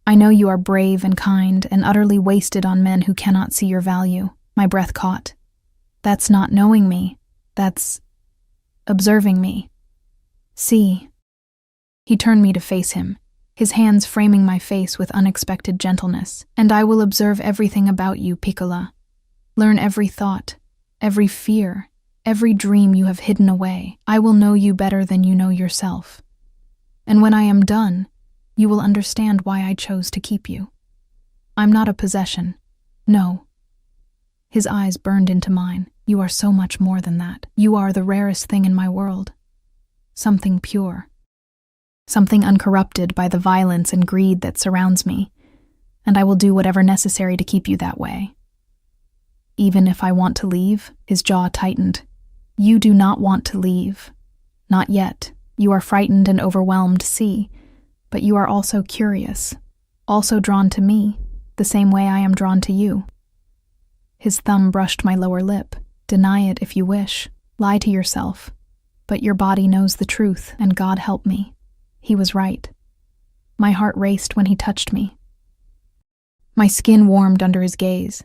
I know you are brave and kind and utterly wasted on men who cannot see your value. My breath caught. That's not knowing me. That's observing me. See. He turned me to face him, his hands framing my face with unexpected gentleness. "And I will observe everything about you, Piccola. Learn every thought, every fear, every dream you have hidden away. I will know you better than you know yourself. And when I am done, you will understand why I chose to keep you. I'm not a possession. No." His eyes burned into mine. "You are so much more than that. You are the rarest thing in my world. Something pure. Something uncorrupted by the violence and greed that surrounds me, and I will do whatever necessary to keep you that way. Even if I want to leave," his jaw tightened. "You do not want to leave. Not yet. You are frightened and overwhelmed, see, but you are also curious, also drawn to me, the same way I am drawn to you." His thumb brushed my lower lip. "Deny it if you wish. Lie to yourself. But your body knows the truth, and God help me. He was right." My heart raced when he touched me. My skin warmed under his gaze.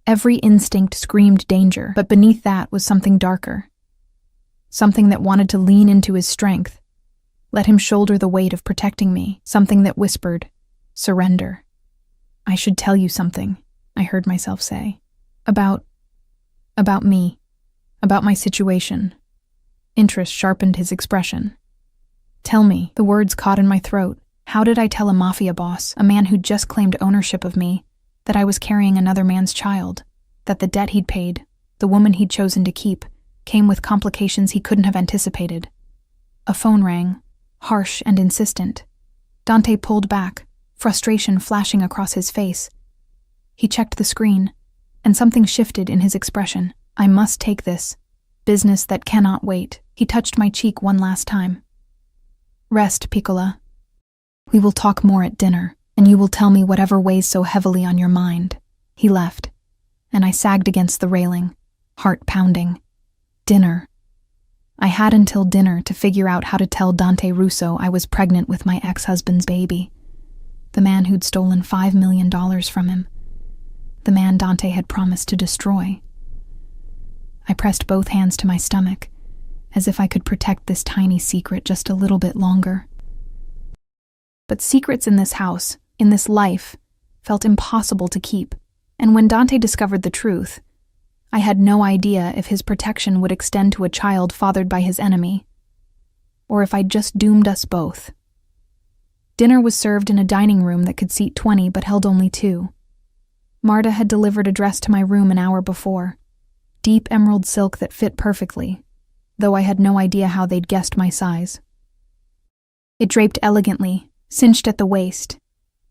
Every instinct screamed danger, but beneath that was something darker. Something that wanted to lean into his strength, let him shoulder the weight of protecting me. Something that whispered, "Surrender." "I should tell you something," I heard myself say. About me. About my situation." Interest sharpened his expression. "Tell me." The words caught in my throat. How did I tell a Mafia boss, a man who'd just claimed ownership of me, that I was carrying another man's child, that the debt he'd paid, the woman he'd chosen to keep, came with complications he couldn't have anticipated? A phone rang, harsh and insistent. Dante pulled back, frustration flashing across his face. He checked the screen, and something shifted in his expression. "I must take this. Business that cannot wait." He touched my cheek one last time. "Rest, Piccola. We will talk more at dinner, and you will tell me whatever weighs so heavily on your mind." He left, and I sagged against the railing, heart pounding. Dinner. I had until dinner to figure out how to tell Dante Russo I was pregnant with my ex-husband's baby, the man who'd stolen $5 million from him, the man Dante had promised to destroy. I pressed both hands to my stomach, as if I could protect this tiny secret just a little bit longer. But secrets in this house, in this life, felt impossible to keep, and when Dante discovered the truth, I had no idea if his protection would extend to a child fathered by his enemy, or if I'd just doomed us both. Dinner was served in a dining room that could seat 20 but held only 2. Marta had delivered a dress to my room an hour before, deep emerald silk that fit perfectly, though I had no idea how they'd guessed my size. It draped elegantly, cinched at the waist,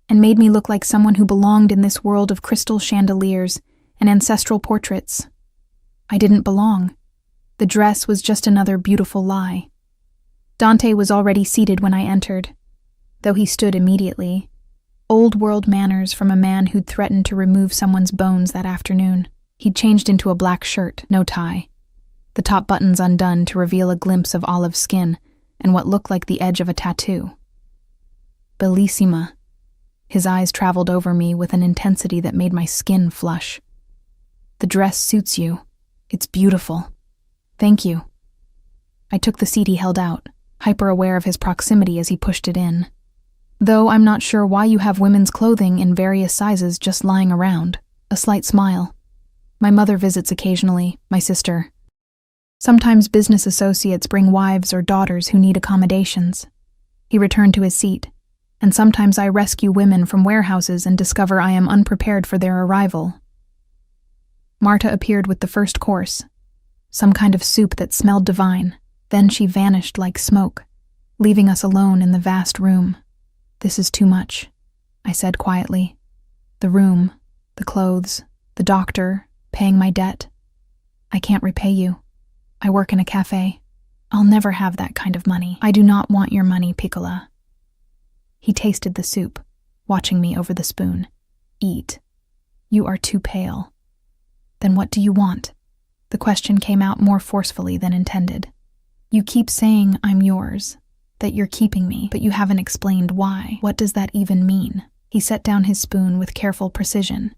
and made me look like someone who belonged in this world of crystal chandeliers and ancestral portraits. I didn't belong. The dress was just another beautiful lie. Dante was already seated when I entered, though he stood immediately. Old-world manners from a man who'd threatened to remove someone's bones that afternoon. He'd changed into a black shirt, no tie, the top buttons undone to reveal a glimpse of olive skin and what looked like the edge of a tattoo. Bellissima. His eyes traveled over me with an intensity that made my skin flush. "The dress suits you. It's beautiful. Thank you." I took the seat he held out, hyper-aware of his proximity as he pushed it in. "Though I'm not sure why you have women's clothing in various sizes just lying around." A slight smile. "My mother visits occasionally, my sister. Sometimes business associates bring wives or daughters who need accommodations." He returned to his seat. "And sometimes I rescue women from warehouses and discover I am unprepared for their arrival." Marta appeared with the first course, some kind of soup that smelled divine. Then she vanished like smoke, leaving us alone in the vast room. "This is too much," I said quietly. "The room, the clothes, the doctor, paying my debt. I can't repay you. I work in a cafe. I'll never have that kind of money. I do not want your money, Piccola." He tasted the soup, watching me over the spoon. "Eat. You are too pale." "Then what do you want?" The question came out more forcefully than intended. "You keep saying I'm yours, that you're keeping me, but you haven't explained why. What does that even mean?" He set down his spoon with careful precision.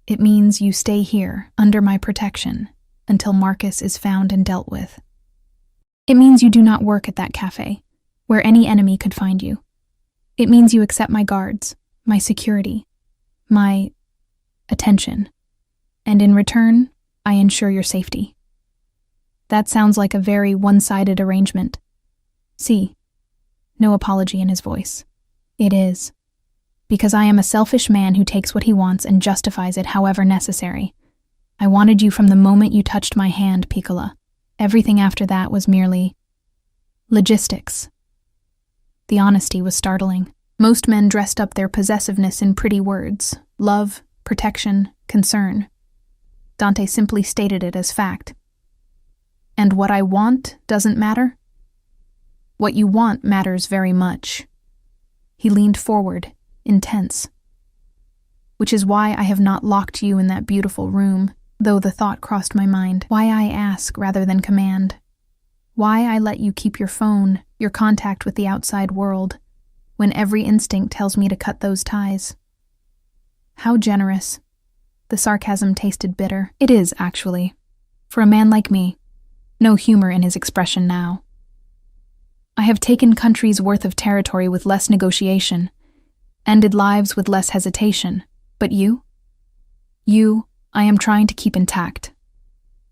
"It means you stay here, under my protection, until Marcus is found and dealt with. It means you do not work at that cafe, where any enemy could find you. It means you accept my guards, my security, my attention, and in return, I ensure your safety. That sounds like a very one-sided arrangement. See, no apology in his voice. It is. Because I am a selfish man who takes what he wants and justifies it however necessary. I wanted you from the moment you touched my hand, Piccola. Everything after that was merely logistics. The honesty was startling. Most men dressed up their possessiveness in pretty words: love, protection, concern. Dante simply stated it as fact. And what I want doesn't matter? What you want matters very much. He leaned forward, intense. Which is why I have not locked you in that beautiful room, though the thought crossed my mind. Why I ask rather than command. Why I let you keep your phone, your contact with the outside world, when every instinct tells me to cut those ties. How generous. The sarcasm tasted bitter. It is, actually. For a man like me. No humor in his expression now. I have taken countries' worth of territory with less negotiation, ended lives with less hesitation. But you? You, I am trying to keep intact.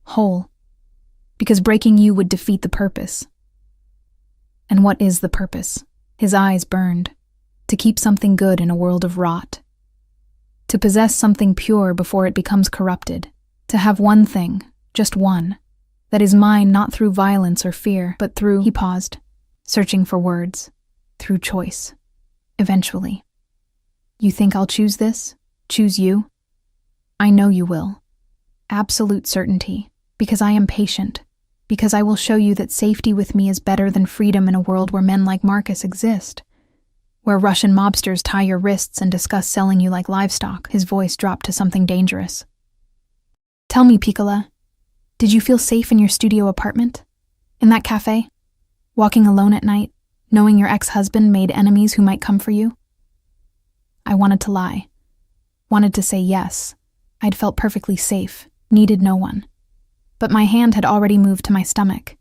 Whole. Because breaking you would defeat the purpose. And what is the purpose? His eyes burned. To keep something good in a world of rot. To possess something pure before it becomes corrupted. To have one thing, just one, that is mine not through violence or fear, but through— He paused, searching for words. Through choice. Eventually. You think I'll choose this? Choose you? I know you will. Absolute certainty. Because I am patient. Because I will show you that safety with me is better than freedom in a world where men like Marcus exist. Where Russian mobsters tie your wrists and discuss selling you like livestock. His voice dropped to something dangerous. Tell me, Piccola, did you feel safe in your studio apartment? In that cafe? Walking alone at night, knowing your ex-husband made enemies who might come for you? I wanted to lie. Wanted to say yes. I'd felt perfectly safe, needed no one. But my hand had already moved to my stomach.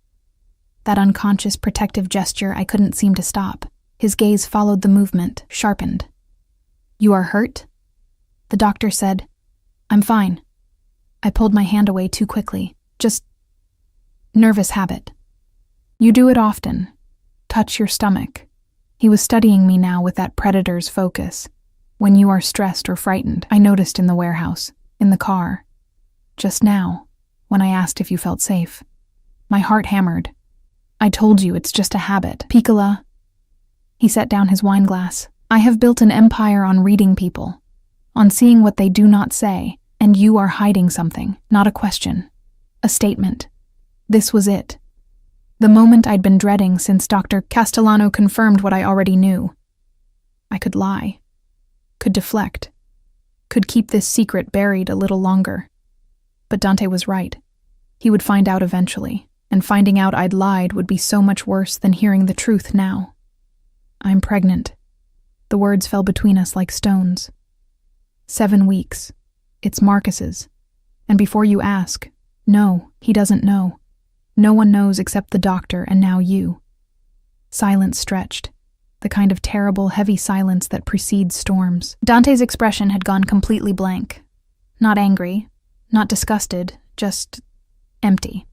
That unconscious protective gesture I couldn't seem to stop. His gaze followed the movement, sharpened. You are hurt? The doctor said. I'm fine. I pulled my hand away too quickly. Just nervous habit. You do it often. Touch your stomach. He was studying me now with that predator's focus. When you are stressed or frightened, I noticed in the warehouse, in the car. Just now, when I asked if you felt safe. My heart hammered. I told you it's just a habit. Piccola. He set down his wine glass. I have built an empire on reading people, on seeing what they do not say, and you are hiding something, not a question. A statement. This was it. The moment I'd been dreading since Dr. Castellano confirmed what I already knew. I could lie. Could deflect. Could keep this secret buried a little longer. But Dante was right. He would find out eventually, and finding out I'd lied would be so much worse than hearing the truth now. I'm pregnant. The words fell between us like stones. 7 weeks. It's Marcus's. And before you ask, no, he doesn't know. No one knows except the doctor and now you. Silence stretched. The kind of terrible, heavy silence that precedes storms. Dante's expression had gone completely blank. Not angry, not disgusted, just empty.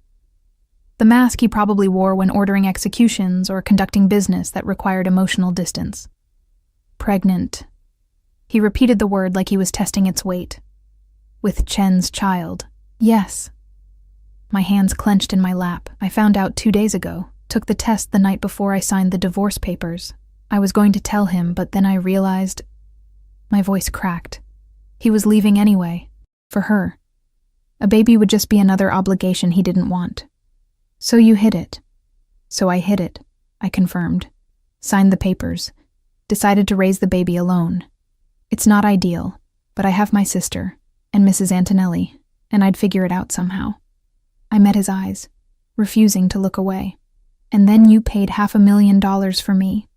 The mask he probably wore when ordering executions or conducting business that required emotional distance. Pregnant. He repeated the word like he was testing its weight. With Chen's child. Yes. My hands clenched in my lap. I found out 2 days ago. Took the test the night before I signed the divorce papers. I was going to tell him, but then I realized— My voice cracked. He was leaving anyway. For her. A baby would just be another obligation he didn't want. So you hid it. So I hid it, I confirmed. Signed the papers. Decided to raise the baby alone. It's not ideal, but I have my sister, and Mrs. Antonelli, and I'd figure it out somehow. I met his eyes, refusing to look away. And then you paid $500,000 for me.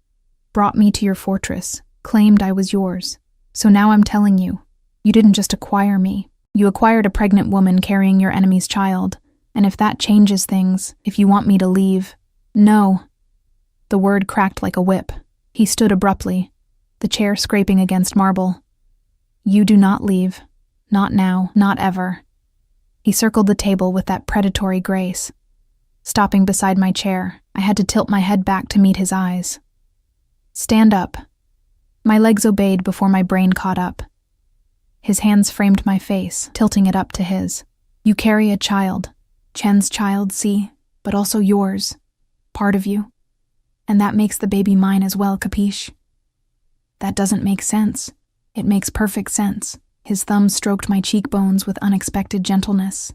Brought me to your fortress, claimed I was yours. So now I'm telling you, you didn't just acquire me. You acquired a pregnant woman carrying your enemy's child. And if that changes things, if you want me to leave— No. The word cracked like a whip. He stood abruptly, the chair scraping against marble. "You do not leave. Not now, not ever." He circled the table with that predatory grace. Stopping beside my chair, I had to tilt my head back to meet his eyes. "Stand up." My legs obeyed before my brain caught up. His hands framed my face, tilting it up to his. "You carry a child. Chen's child, see, but also yours. Part of you. And that makes the baby mine as well, capiche?" "That doesn't make sense." "It makes perfect sense." His thumb stroked my cheekbones with unexpected gentleness.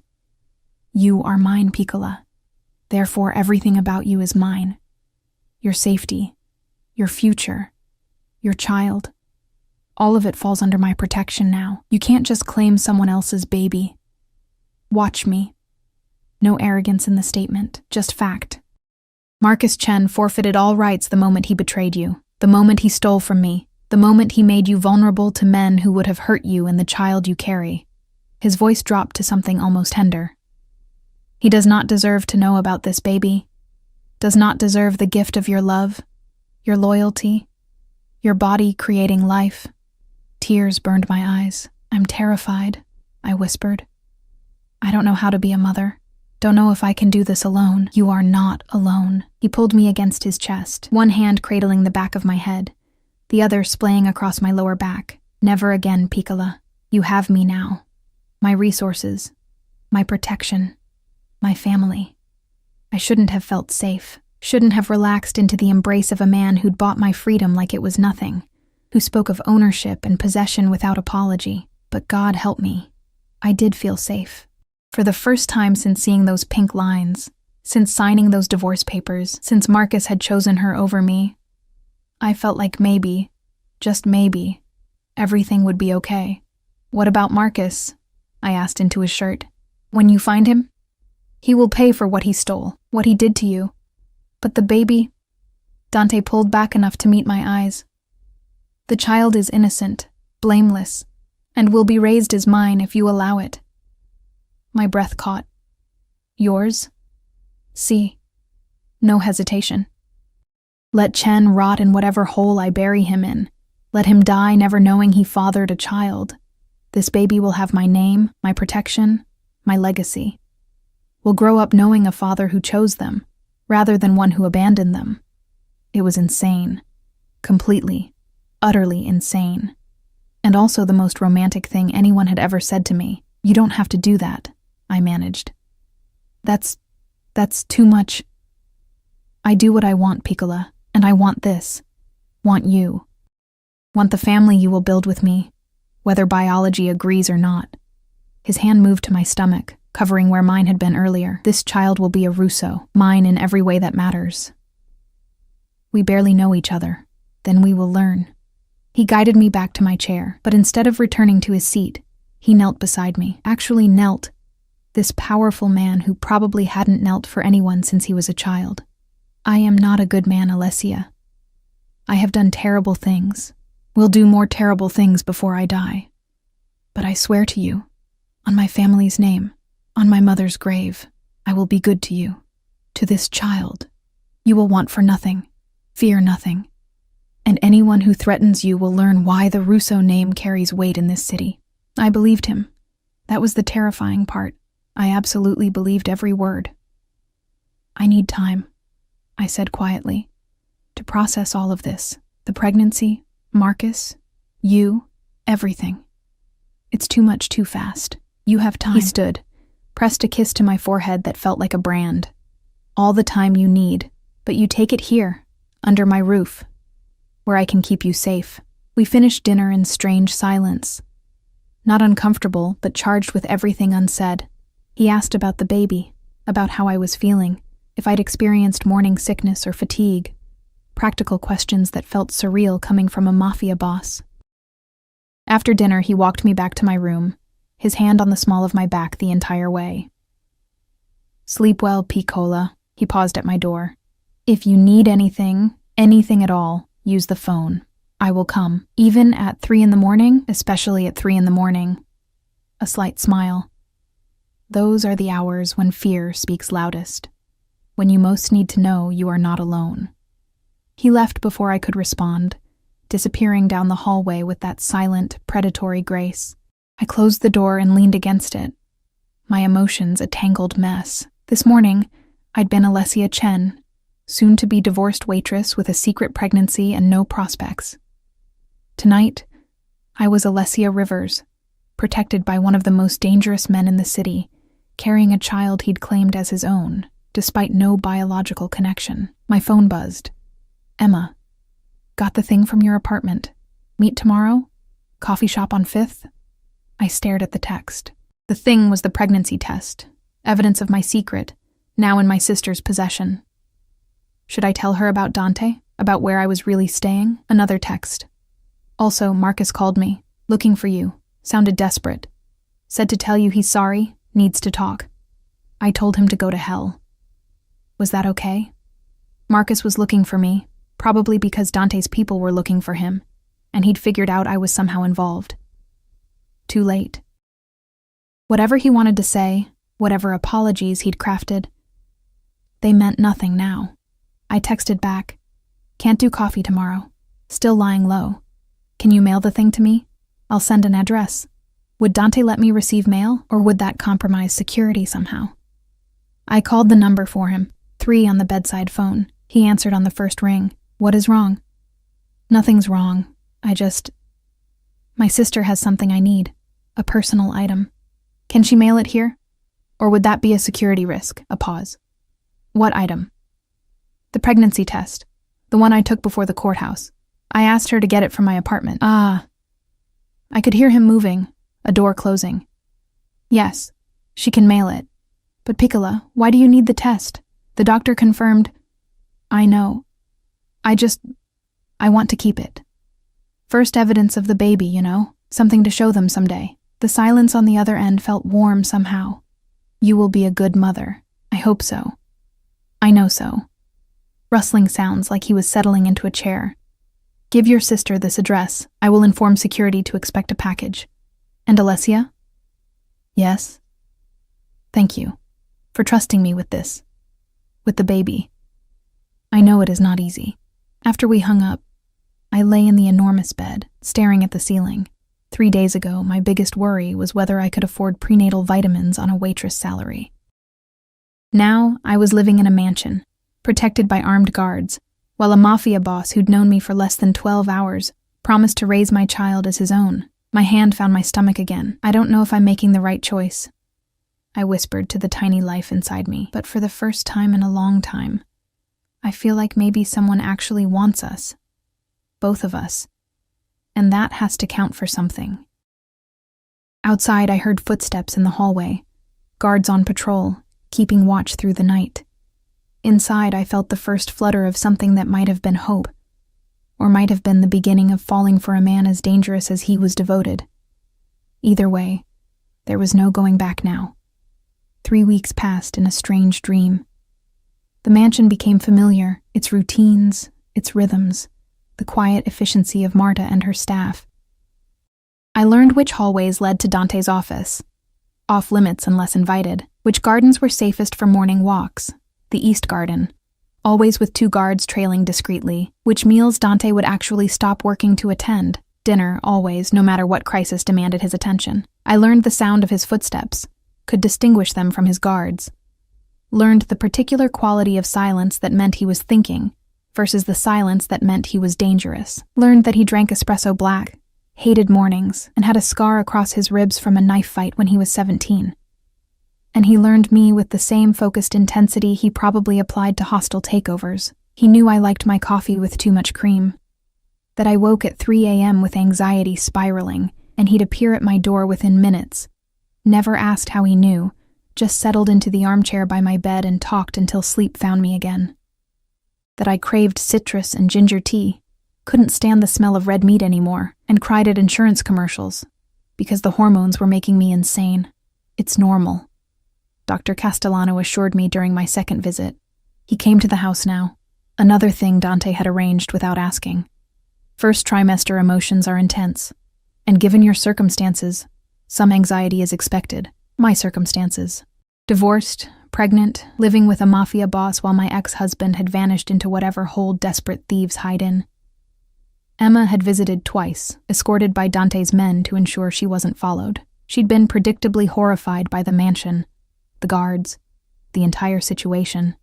"You are mine, Piccola. Therefore everything about you is mine. Your safety, your future, your child. All of it falls under my protection now. You can't just claim someone else's baby. Watch me." No arrogance in the statement, just fact. "Marcus Chen forfeited all rights the moment he betrayed you, the moment he stole from me, the moment he made you vulnerable to men who would have hurt you and the child you carry." His voice dropped to something almost tender. "He does not deserve to know about this baby, does not deserve the gift of your love, your loyalty, your body creating life." Tears burned my eyes. "I'm terrified," I whispered. "I don't know how to be a mother. Don't know if I can do this alone." "You are not alone." He pulled me against his chest, one hand cradling the back of my head, the other splaying across my lower back. "Never again, Piccola. You have me now. My resources, my protection, my family. I shouldn't have felt safe, shouldn't have relaxed into the embrace of a man who'd bought my freedom like it was nothing, who spoke of ownership and possession without apology. But God help me. I did feel safe. For the first time since seeing those pink lines, since signing those divorce papers, since Marcus had chosen her over me, I felt like maybe, just maybe, everything would be okay. "What about Marcus?" I asked into his shirt. "When you find him, he will pay for what he stole, what he did to you. But the baby..." Dante pulled back enough to meet my eyes. "The child is innocent, blameless, and will be raised as mine if you allow it." My breath caught. "Yours?" "See." No hesitation. "Let Chen rot in whatever hole I bury him in. Let him die never knowing he fathered a child. This baby will have my name, my protection, my legacy. Will grow up knowing a father who chose them, rather than one who abandoned them." It was insane. Completely, utterly insane. And also the most romantic thing anyone had ever said to me. "You don't have to do that," I managed. That's too much." "I do what I want, Piccola, and I want this. Want you. Want the family you will build with me, whether biology agrees or not." His hand moved to my stomach, covering where mine had been earlier. "This child will be a Russo, mine in every way that matters. We barely know each other. Then we will learn." He guided me back to my chair, but instead of returning to his seat, he knelt beside me. Actually knelt. This powerful man who probably hadn't knelt for anyone since he was a child. "I am not a good man, Alessia. I have done terrible things. Will do more terrible things before I die. But I swear to you, on my family's name, on my mother's grave, I will be good to you, to this child. You will want for nothing, fear nothing. And anyone who threatens you will learn why the Russo name carries weight in this city." I believed him. That was the terrifying part. I absolutely believed every word. "I need time," I said quietly, "to process all of this. The pregnancy, Marcus, you, everything. It's too much too fast. You have time." He stood, pressed a kiss to my forehead that felt like a brand. "All the time you need, but you take it here, under my roof, where I can keep you safe." We finished dinner in strange silence. Not uncomfortable, but charged with everything unsaid. He asked about the baby, about how I was feeling, if I'd experienced morning sickness or fatigue. Practical questions that felt surreal coming from a Mafia boss. After dinner, he walked me back to my room, his hand on the small of my back the entire way. "Sleep well, Piccola." He paused at my door. "If you need anything at all, use the phone. I will come, even at 3 in the morning, especially at 3 in the morning." A slight smile. "Those are the hours when fear speaks loudest, when you most need to know you are not alone." He left before I could respond, disappearing down the hallway with that silent, predatory grace. I closed the door and leaned against it, my emotions a tangled mess. This morning, I'd been Alessia Chen, soon-to-be divorced waitress with a secret pregnancy and no prospects. Tonight, I was Alessia Rivers, protected by one of the most dangerous men in the city, carrying a child he'd claimed as his own, despite no biological connection. My phone buzzed. Emma, got the thing from your apartment. Meet tomorrow? Coffee shop on 5th? I stared at the text. The thing was the pregnancy test, evidence of my secret, now in my sister's possession. Should I tell her about Dante? About where I was really staying? Another text. Also, Marcus called me, looking for you, sounded desperate. Said to tell you he's sorry, needs to talk. I told him to go to hell. Was that okay? Marcus was looking for me, probably because Dante's people were looking for him, and he'd figured out I was somehow involved. Too late. Whatever he wanted to say, whatever apologies he'd crafted, they meant nothing now. I texted back, can't do coffee tomorrow, still lying low. Can you mail the thing to me? I'll send an address. Would Dante let me receive mail, or would that compromise security somehow? I called the number for him, 3 on the bedside phone. He answered on the first ring. What is wrong? Nothing's wrong. My sister has something I need, a personal item. Can she mail it here? Or would that be a security risk? A pause. What item? The pregnancy test, the one I took before the courthouse. I asked her to get it from my apartment. I could hear him moving, a door closing. Yes, she can mail it. But Piccola, why do you need the test? The doctor confirmed. I know. I want to keep it. First evidence of the baby, you know, something to show them someday. The silence on the other end felt warm somehow. You will be a good mother. I hope so. I know so. Rustling sounds like he was settling into a chair. Give your sister this address. I will inform security to expect a package. And Alessia? Yes? Thank you for trusting me with this. With the baby. I know it is not easy. After we hung up, I lay in the enormous bed, staring at the ceiling. 3 days ago, my biggest worry was whether I could afford prenatal vitamins on a waitress salary. Now, I was living in a mansion, protected by armed guards, while a Mafia boss who'd known me for less than 12 hours promised to raise my child as his own. My hand found my stomach again. I don't know if I'm making the right choice, I whispered to the tiny life inside me, but for the first time in a long time, I feel like maybe someone actually wants us. Both of us. And that has to count for something. Outside, I heard footsteps in the hallway, guards on patrol, keeping watch through the night. Inside, I felt the first flutter of something that might have been hope, or might have been the beginning of falling for a man as dangerous as he was devoted. Either way, there was no going back now. 3 weeks passed in a strange dream. The mansion became familiar, its routines, its rhythms, the quiet efficiency of Marta and her staff. I learned which hallways led to Dante's office, off limits unless invited, which gardens were safest for morning walks, the East Garden, always with 2 guards trailing discreetly, which meals Dante would actually stop working to attend, dinner always, no matter what crisis demanded his attention. I learned the sound of his footsteps, could distinguish them from his guards, learned the particular quality of silence that meant he was thinking, versus the silence that meant he was dangerous, learned that he drank espresso black, hated mornings, and had a scar across his ribs from a knife fight when he was 17. And he learned me with the same focused intensity he probably applied to hostile takeovers. He knew I liked my coffee with too much cream, that I woke at 3 a.m. with anxiety spiraling, and he'd appear at my door within minutes. Never asked how he knew, just settled into the armchair by my bed and talked until sleep found me again. That I craved citrus and ginger tea, couldn't stand the smell of red meat anymore, and cried at insurance commercials, because the hormones were making me insane. It's normal. Dr. Castellano assured me during my second visit. He came to the house now. Another thing Dante had arranged without asking. First trimester emotions are intense, and given your circumstances, some anxiety is expected. My circumstances. Divorced, pregnant, living with a Mafia boss while my ex-husband had vanished into whatever hole desperate thieves hide in. Emma had visited twice, escorted by Dante's men to ensure she wasn't followed. She'd been predictably horrified by the mansion, the guards, the entire situation.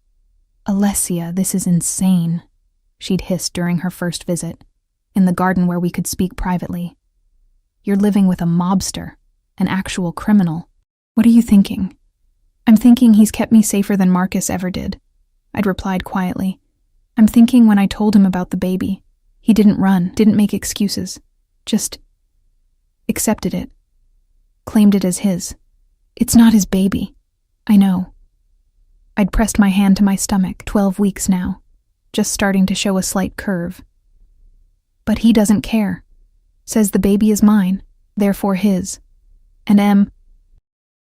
"Alessia, this is insane," she'd hissed during her first visit, in the garden where we could speak privately. "You're living with a mobster, an actual criminal. What are you thinking?" "I'm thinking he's kept me safer than Marcus ever did," I'd replied quietly. "I'm thinking when I told him about the baby, he didn't run, didn't make excuses, just accepted it, claimed it as his. It's not his baby. I know." I'd pressed my hand to my stomach, 12 weeks now, just starting to show a slight curve. "But he doesn't care. Says the baby is mine, therefore his. And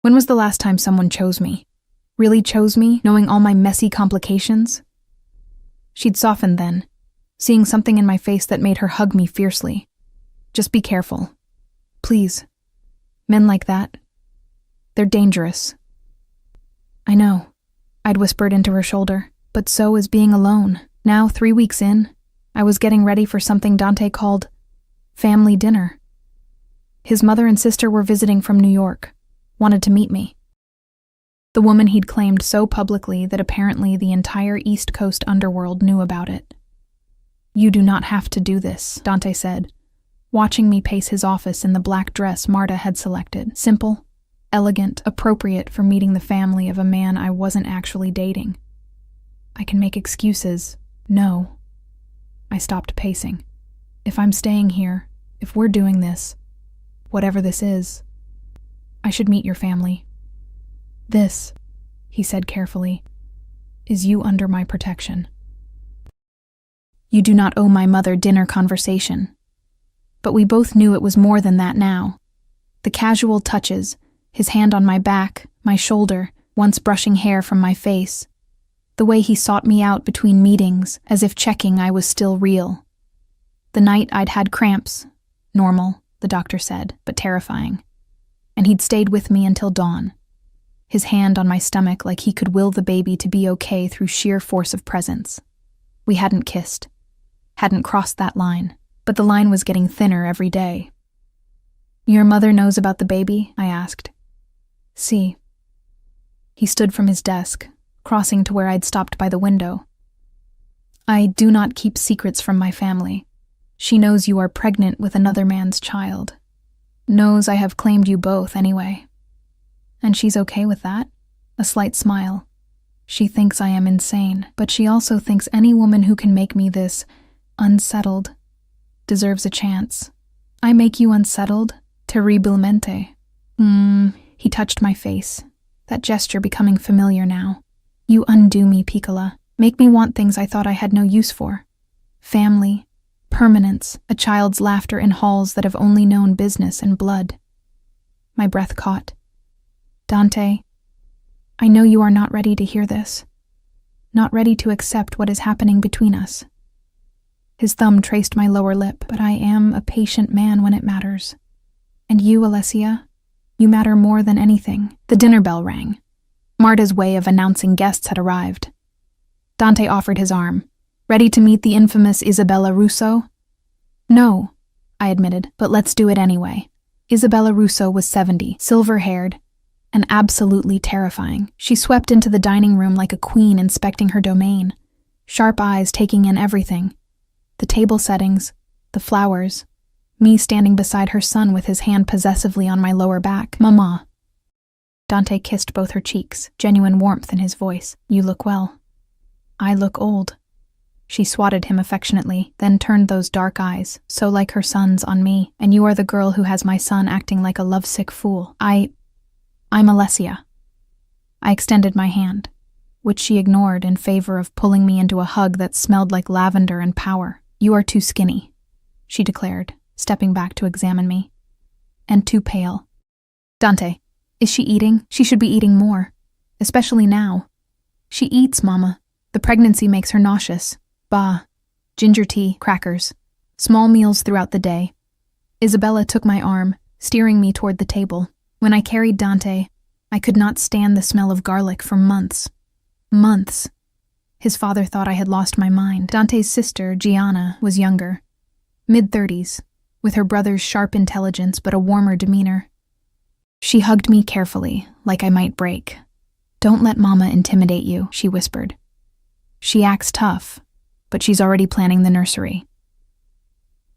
when was the last time someone chose me? Really chose me, knowing all my messy complications?" She'd softened then, seeing something in my face that made her hug me fiercely. "Just be careful. Please. Men like that, they're dangerous." "I know," I'd whispered into her shoulder, but so is being alone. Now, 3 weeks in, I was getting ready for something Dante called family dinner. His mother and sister were visiting from New York, wanted to meet me. The woman he'd claimed so publicly that apparently the entire East Coast underworld knew about it. "You do not have to do this," Dante said, watching me pace his office in the black dress Marta had selected. Simple, elegant, appropriate for meeting the family of a man I wasn't actually dating. "I can make excuses. No." I stopped pacing. "If I'm staying here, if we're doing this, whatever this is, I should meet your family. This," he said carefully, "is you under my protection. You do not owe my mother dinner conversation." But we both knew it was more than that now. The casual touches, his hand on my back, my shoulder, once brushing hair from my face. The way he sought me out between meetings, as if checking I was still real. The night I'd had cramps. Normal, the doctor said, but terrifying. And he'd stayed with me until dawn. His hand on my stomach like he could will the baby to be okay through sheer force of presence. We hadn't kissed. Hadn't crossed that line. But the line was getting thinner every day. "Your mother knows about the baby?" I asked. "See." He stood from his desk, crossing to where I'd stopped by the window. "I do not keep secrets from my family. She knows you are pregnant with another man's child. Knows I have claimed you both anyway. And she's okay with that?" A slight smile. "She thinks I am insane, but she also thinks any woman who can make me this unsettled deserves a chance. I make you unsettled, terribilmente." He touched my face, that gesture becoming familiar now. "You undo me, Piccola. Make me want things I thought I had no use for. Family, permanence, a child's laughter in halls that have only known business and blood." My breath caught. "Dante, I know you are not ready to hear this. Not ready to accept what is happening between us." His thumb traced my lower lip, "But I am a patient man when it matters. And you, Alessia, you matter more than anything." The dinner bell rang. Marta's way of announcing guests had arrived. Dante offered his arm. "Ready to meet the infamous Isabella Russo?" "No," I admitted, "but let's do it anyway." Isabella Russo was 70, silver-haired, and absolutely terrifying. She swept into the dining room like a queen inspecting her domain, sharp eyes taking in everything. The table settings, the flowers, me standing beside her son with his hand possessively on my lower back. "Mama." Dante kissed both her cheeks, genuine warmth in his voice. "You look well." "I look old." She swatted him affectionately, then turned those dark eyes, so like her son's, on me. "And you are the girl who has my son acting like a lovesick fool." I'm Alessia." I extended my hand, which she ignored in favor of pulling me into a hug that smelled like lavender and power. "You are too skinny," she declared, stepping back to examine me. "And too pale." "Dante, is she eating? She should be eating more. Especially now." "She eats, Mama. The pregnancy makes her nauseous. Bah. Ginger tea, crackers. Small meals throughout the day." Isabella took my arm, steering me toward the table. When I carried Dante, I could not stand the smell of garlic for months. Months. His father thought I had lost my mind. Dante's sister, Gianna, was younger. mid-30s, with her brother's sharp intelligence but a warmer demeanor. She hugged me carefully, like I might break. "Don't let Mama intimidate you," she whispered. "She acts tough, but she's already planning the nursery."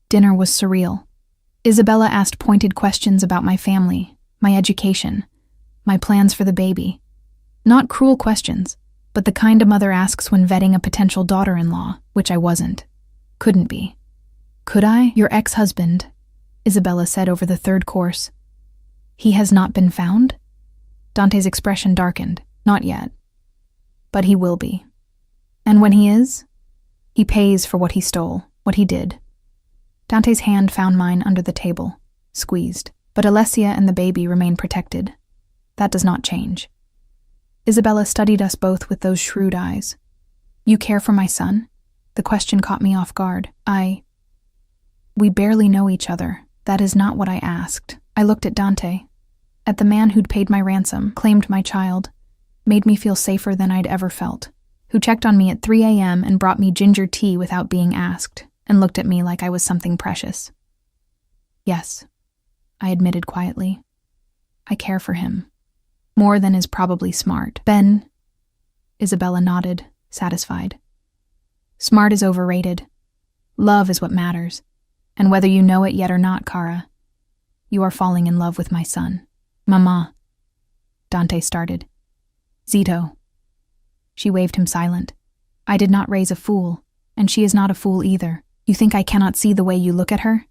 Dinner was surreal. Isabella asked pointed questions about my family, my education, my plans for the baby. Not cruel questions, but the kind a mother asks when vetting a potential daughter-in-law, which I wasn't. Couldn't be. "Could I? Your ex-husband," Isabella said over the third course. "He has not been found?" Dante's expression darkened. "Not yet. But he will be. And when he is, he pays for what he stole, what he did." Dante's hand found mine under the table, squeezed. "But Alessia and the baby remain protected. That does not change." Isabella studied us both with those shrewd eyes. "You care for my son?" The question caught me off guard. We barely know each other. That is not what I asked. I looked at Dante, at the man who'd paid my ransom, claimed my child, made me feel safer than I'd ever felt, who checked on me at 3 a.m. and brought me ginger tea without being asked, and looked at me like I was something precious. "Yes," I admitted quietly. "I care for him. More than is probably smart." "Ben," Isabella nodded, satisfied. "Smart is overrated. Love is what matters. And whether you know it yet or not, Cara, you are falling in love with my son." "Mama," Dante started. "Zito." She waved him silent. "I did not raise a fool, and she is not a fool either. You think I cannot see the way you look at her?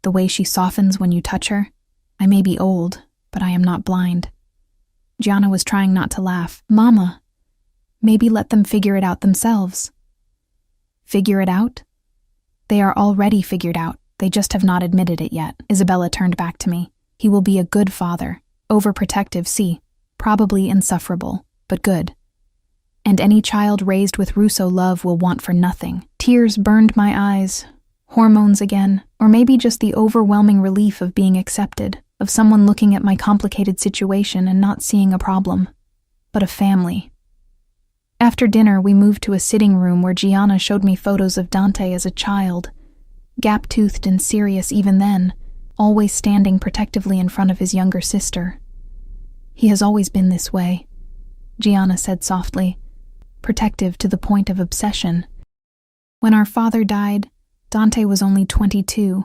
The way she softens when you touch her? I may be old, but I am not blind." Gianna was trying not to laugh. "Mama, maybe let them figure it out themselves." "Figure it out? They are already figured out. They just have not admitted it yet." Isabella turned back to me. "He will be a good father. Overprotective, see. Probably insufferable, but good. And any child raised with Russo love will want for nothing." Tears burned my eyes. Hormones again, or maybe just the overwhelming relief of being accepted, of someone looking at my complicated situation and not seeing a problem, but a family. After dinner, we moved to a sitting room where Gianna showed me photos of Dante as a child, gap-toothed and serious even then, always standing protectively in front of his younger sister. "He has always been this way," Gianna said softly, protective to the point of obsession. "When our father died, Dante was only 22,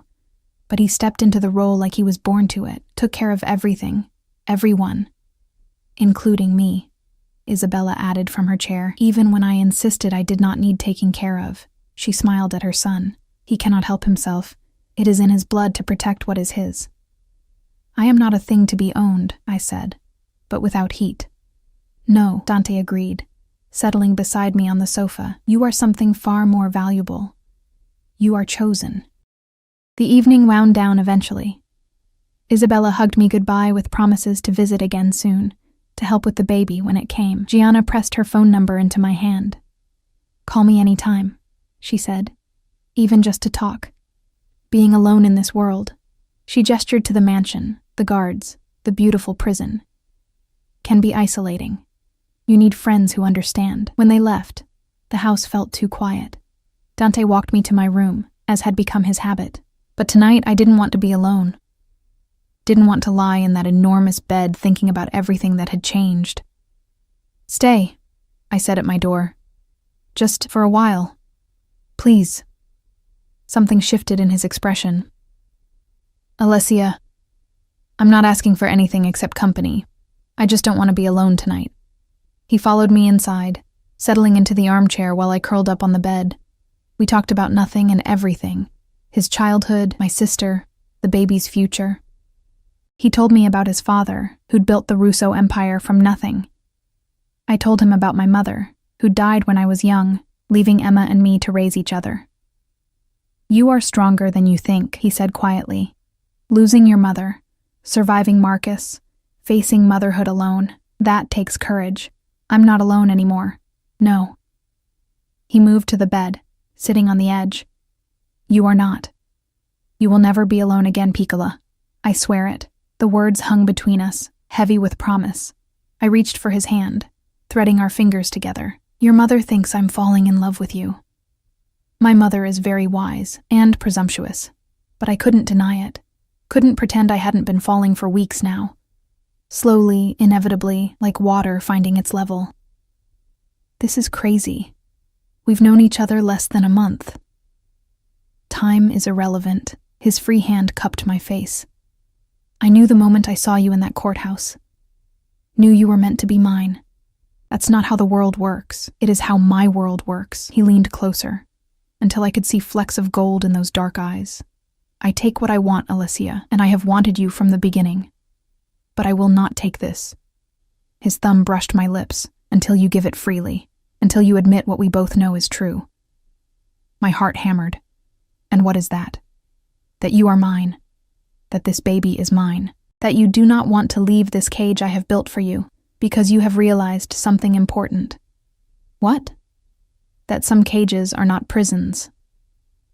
but he stepped into the role like he was born to it, took care of everything, everyone, including me," Isabella added from her chair. "Even when I insisted I did not need taking care of." She smiled at her son. "He cannot help himself. It is in his blood to protect what is his." "I am not a thing to be owned," I said, but without heat. "No," Dante agreed, settling beside me on the sofa. "You are something far more valuable. You are chosen." The evening wound down eventually. Isabella hugged me goodbye with promises to visit again soon, to help with the baby when it came. Gianna pressed her phone number into my hand. "Call me any time," she said, "even just to talk. Being alone in this world." She gestured to the mansion, the guards, the beautiful prison. "Can be isolating. You need friends who understand." When they left, the house felt too quiet. Dante walked me to my room, as had become his habit. But tonight I didn't want to be alone. Didn't want to lie in that enormous bed thinking about everything that had changed. "Stay," I said at my door. "Just for a while. Please." Something shifted in his expression. "Alessia, I'm not asking for anything except company. I just don't want to be alone tonight." He followed me inside, settling into the armchair while I curled up on the bed. We talked about nothing and everything. His childhood, my sister, the baby's future. He told me about his father, who'd built the Russo empire from nothing. I told him about my mother, who died when I was young, leaving Emma and me to raise each other. "You are stronger than you think," he said quietly. "Losing your mother, surviving Marcus, facing motherhood alone, that takes courage. I'm not alone anymore. No." He moved to the bed, sitting on the edge. "You are not. You will never be alone again, Piccola. I swear it." The words hung between us, heavy with promise. I reached for his hand, threading our fingers together. "Your mother thinks I'm falling in love with you. My mother is very wise and presumptuous. But I couldn't deny it. Couldn't pretend I hadn't been falling for weeks now. Slowly, inevitably, like water finding its level. This is crazy. We've known each other less than a month. Time is irrelevant. His free hand cupped my face. I knew the moment I saw you in that courthouse. Knew you were meant to be mine. That's not how the world works. It is how my world works. He leaned closer, until I could see flecks of gold in those dark eyes. I take what I want, Alicia, and I have wanted you from the beginning. But I will not take this. His thumb brushed my lips, until you give it freely, until you admit what we both know is true. My heart hammered. And what is that? That you are mine. That this baby is mine. That you do not want to leave this cage I have built for you, because you have realized something important. What? That some cages are not prisons.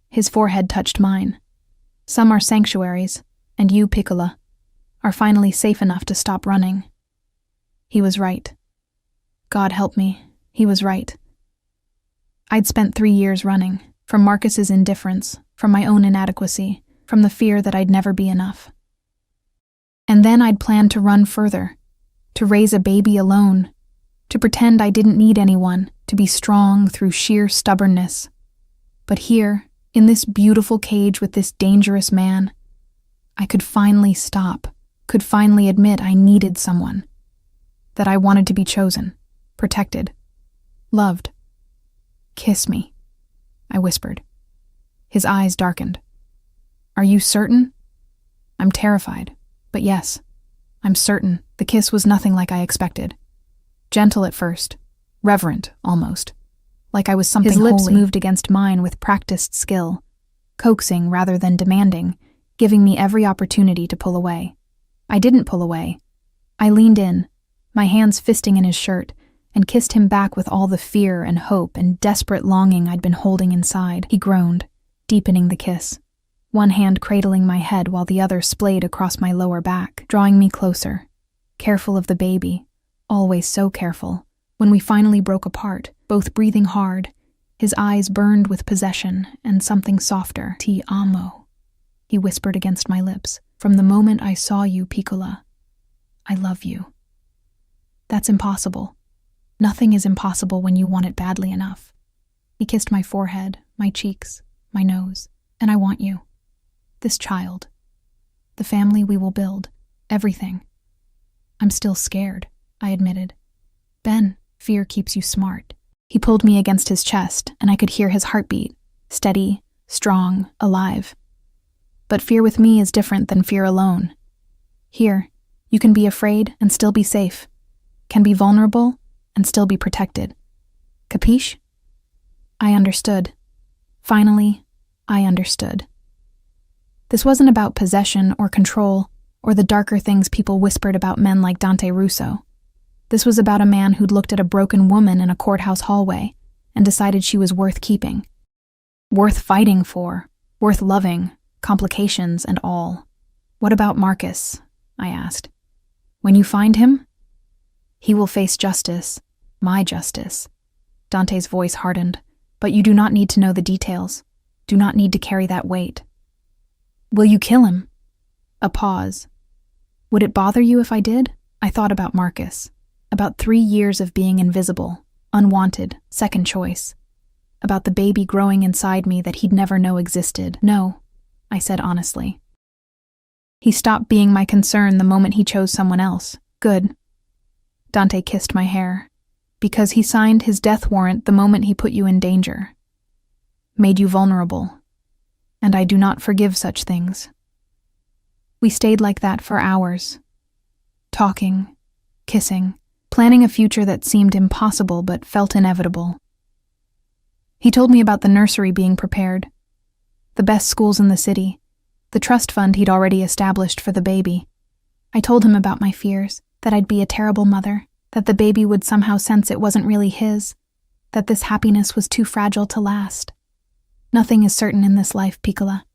His forehead touched mine. Some are sanctuaries, and you, Piccola, are finally safe enough to stop running. He was right. God help me, he was right. I'd spent 3 years running, from Marcus's indifference, from my own inadequacy, from the fear that I'd never be enough. And then I'd planned to run further, to raise a baby alone, to pretend I didn't need anyone, to be strong through sheer stubbornness. But here, in this beautiful cage with this dangerous man, I could finally stop, could finally admit I needed someone, that I wanted to be chosen, protected, loved. Kiss me, I whispered. His eyes darkened. Are you certain? I'm terrified, but yes, I'm certain the kiss was nothing like I expected. Gentle at first, reverent almost, like I was something holy. His lips moved against mine with practiced skill, coaxing rather than demanding, giving me every opportunity to pull away. I didn't pull away. I leaned in, my hands fisting in his shirt, and kissed him back with all the fear and hope and desperate longing I'd been holding inside. He groaned, deepening the kiss, one hand cradling my head while the other splayed across my lower back, drawing me closer, careful of the baby, always so careful. When we finally broke apart, both breathing hard, his eyes burned with possession and something softer. Ti amo, he whispered against my lips. From the moment I saw you, Piccola, I love you. That's impossible. Nothing is impossible when you want it badly enough. He kissed my forehead, my cheeks, my nose, and I want you. This child. The family we will build. Everything. I'm still scared, I admitted. Ben, fear keeps you smart. He pulled me against his chest, and I could hear his heartbeat, steady, strong, alive. But fear with me is different than fear alone. Here, you can be afraid and still be safe, can be vulnerable and still be protected. Capiche? I understood. Finally, I understood. This wasn't about possession or control or the darker things people whispered about men like Dante Russo. This was about a man who'd looked at a broken woman in a courthouse hallway and decided she was worth keeping, worth fighting for, worth loving, complications and all. What about Marcus? I asked. When you find him? He will face justice, my justice. Dante's voice hardened. But you do not need to know the details. Do not need to carry that weight. Will you kill him? A pause. Would it bother you if I did? I thought about Marcus. About 3 years of being invisible, unwanted, second choice. About the baby growing inside me that he'd never know existed. No, I said honestly. He stopped being my concern the moment he chose someone else. Good. Dante kissed my hair. Because he signed his death warrant the moment he put you in danger. Made you vulnerable. And I do not forgive such things. We stayed like that for hours. Talking, kissing, planning a future that seemed impossible but felt inevitable. He told me about the nursery being prepared, the best schools in the city, the trust fund he'd already established for the baby. I told him about my fears, that I'd be a terrible mother, that the baby would somehow sense it wasn't really his, that this happiness was too fragile to last. Nothing is certain in this life, Piccola,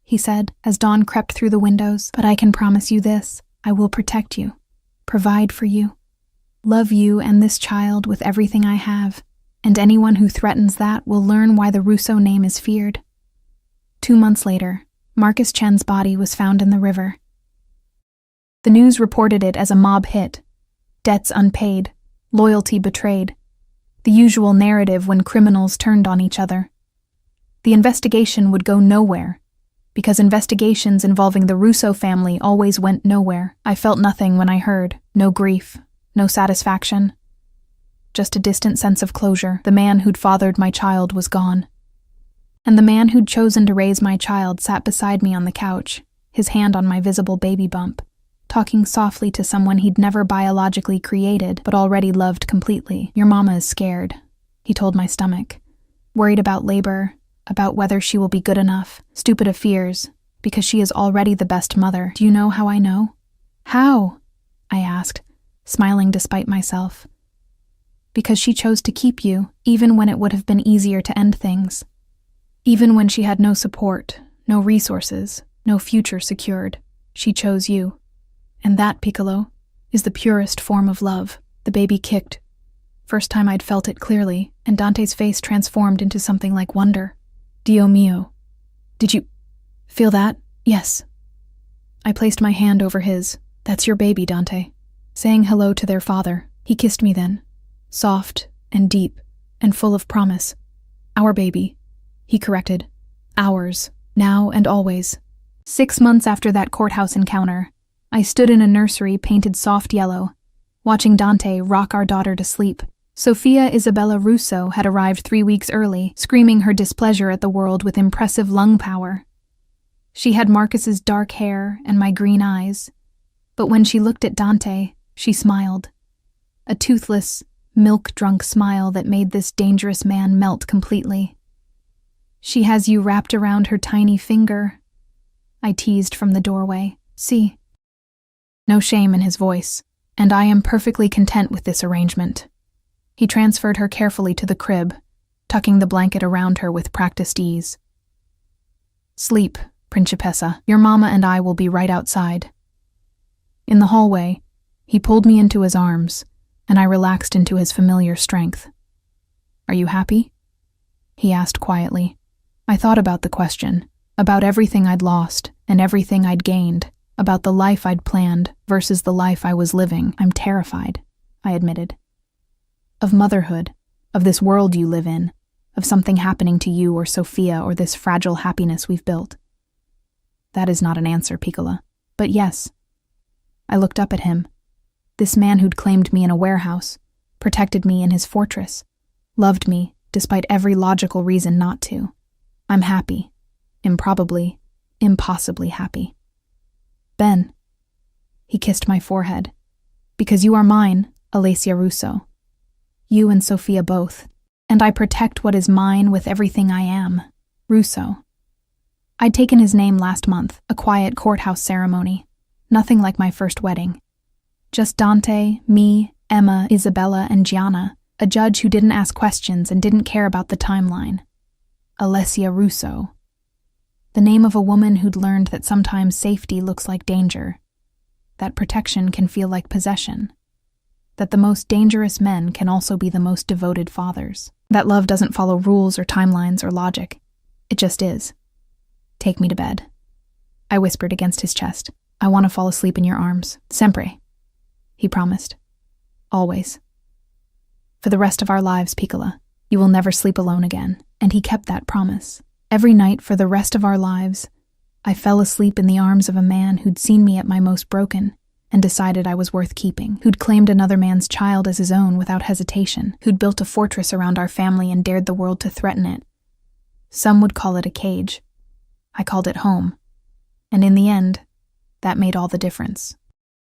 he said as dawn crept through the windows, but I can promise you this, I will protect you, provide for you, love you and this child with everything I have, and anyone who threatens that will learn why the Russo name is feared. 2 months later, Marcus Chen's body was found in the river. The news reported it as a mob hit. Debts unpaid, loyalty betrayed. The usual narrative when criminals turned on each other. The investigation would go nowhere, because investigations involving the Russo family always went nowhere. I felt nothing when I heard. No grief, no satisfaction. Just a distant sense of closure. The man who'd fathered my child was gone. And the man who'd chosen to raise my child sat beside me on the couch, his hand on my visible baby bump, talking softly to someone he'd never biologically created but already loved completely. "Your mama is scared," he told my stomach. "Worried about labor, about whether she will be good enough, stupid of fears, because she is already the best mother. Do you know how I know?" "How?" I asked, smiling despite myself. "Because she chose to keep you, even when it would have been easier to end things. Even when she had no support, no resources, no future secured, she chose you. And that, Piccolo, is the purest form of love." The baby kicked. First time I'd felt it clearly, and Dante's face transformed into something like wonder. "Dio mio. Did you feel that?" "Yes." I placed my hand over his. "That's your baby, Dante." Saying hello to their father, he kissed me then, soft and deep and full of promise. "Our baby," he corrected. "Ours, now and always." 6 months after that courthouse encounter, I stood in a nursery painted soft yellow, watching Dante rock our daughter to sleep. Sofia Isabella Russo had arrived 3 weeks early, screaming her displeasure at the world with impressive lung power. She had Marcus's dark hair and my green eyes, but when she looked at Dante, she smiled. A toothless, milk-drunk smile that made this dangerous man melt completely. "She has you wrapped around her tiny finger," I teased from the doorway. "See?" No shame in his voice, and I am perfectly content with this arrangement. He transferred her carefully to the crib, tucking the blanket around her with practiced ease. "Sleep, Principessa. Your mama and I will be right outside." In the hallway, he pulled me into his arms, and I relaxed into his familiar strength. "Are you happy?" he asked quietly. I thought about the question, about everything I'd lost and everything I'd gained, about the life I'd planned versus the life I was living. "I'm terrified," I admitted. "Of motherhood, of this world you live in, of something happening to you or Sophia or this fragile happiness we've built." "That is not an answer, Piccola. But yes." I looked up at him. This man who'd claimed me in a warehouse, protected me in his fortress, loved me despite every logical reason not to. "I'm happy. Improbably, impossibly happy." "Ben." He kissed my forehead. "Because you are mine, Alessia Russo. You and Sophia both. And I protect what is mine with everything I am. Russo." I'd taken his name last month, a quiet courthouse ceremony. Nothing like my first wedding. Just Dante, me, Emma, Isabella, and Gianna, a judge who didn't ask questions and didn't care about the timeline. Alessia Russo. The name of a woman who'd learned that sometimes safety looks like danger, that protection can feel like possession, that the most dangerous men can also be the most devoted fathers, that love doesn't follow rules or timelines or logic. It just is. "Take me to bed," I whispered against his chest. "I want to fall asleep in your arms. Sempre," he promised. "Always. For the rest of our lives, Piccola, you will never sleep alone again." And he kept that promise. Every night for the rest of our lives, I fell asleep in the arms of a man who'd seen me at my most broken and decided I was worth keeping, who'd claimed another man's child as his own without hesitation, who'd built a fortress around our family and dared the world to threaten it. Some would call it a cage. I called it home. And in the end, that made all the difference.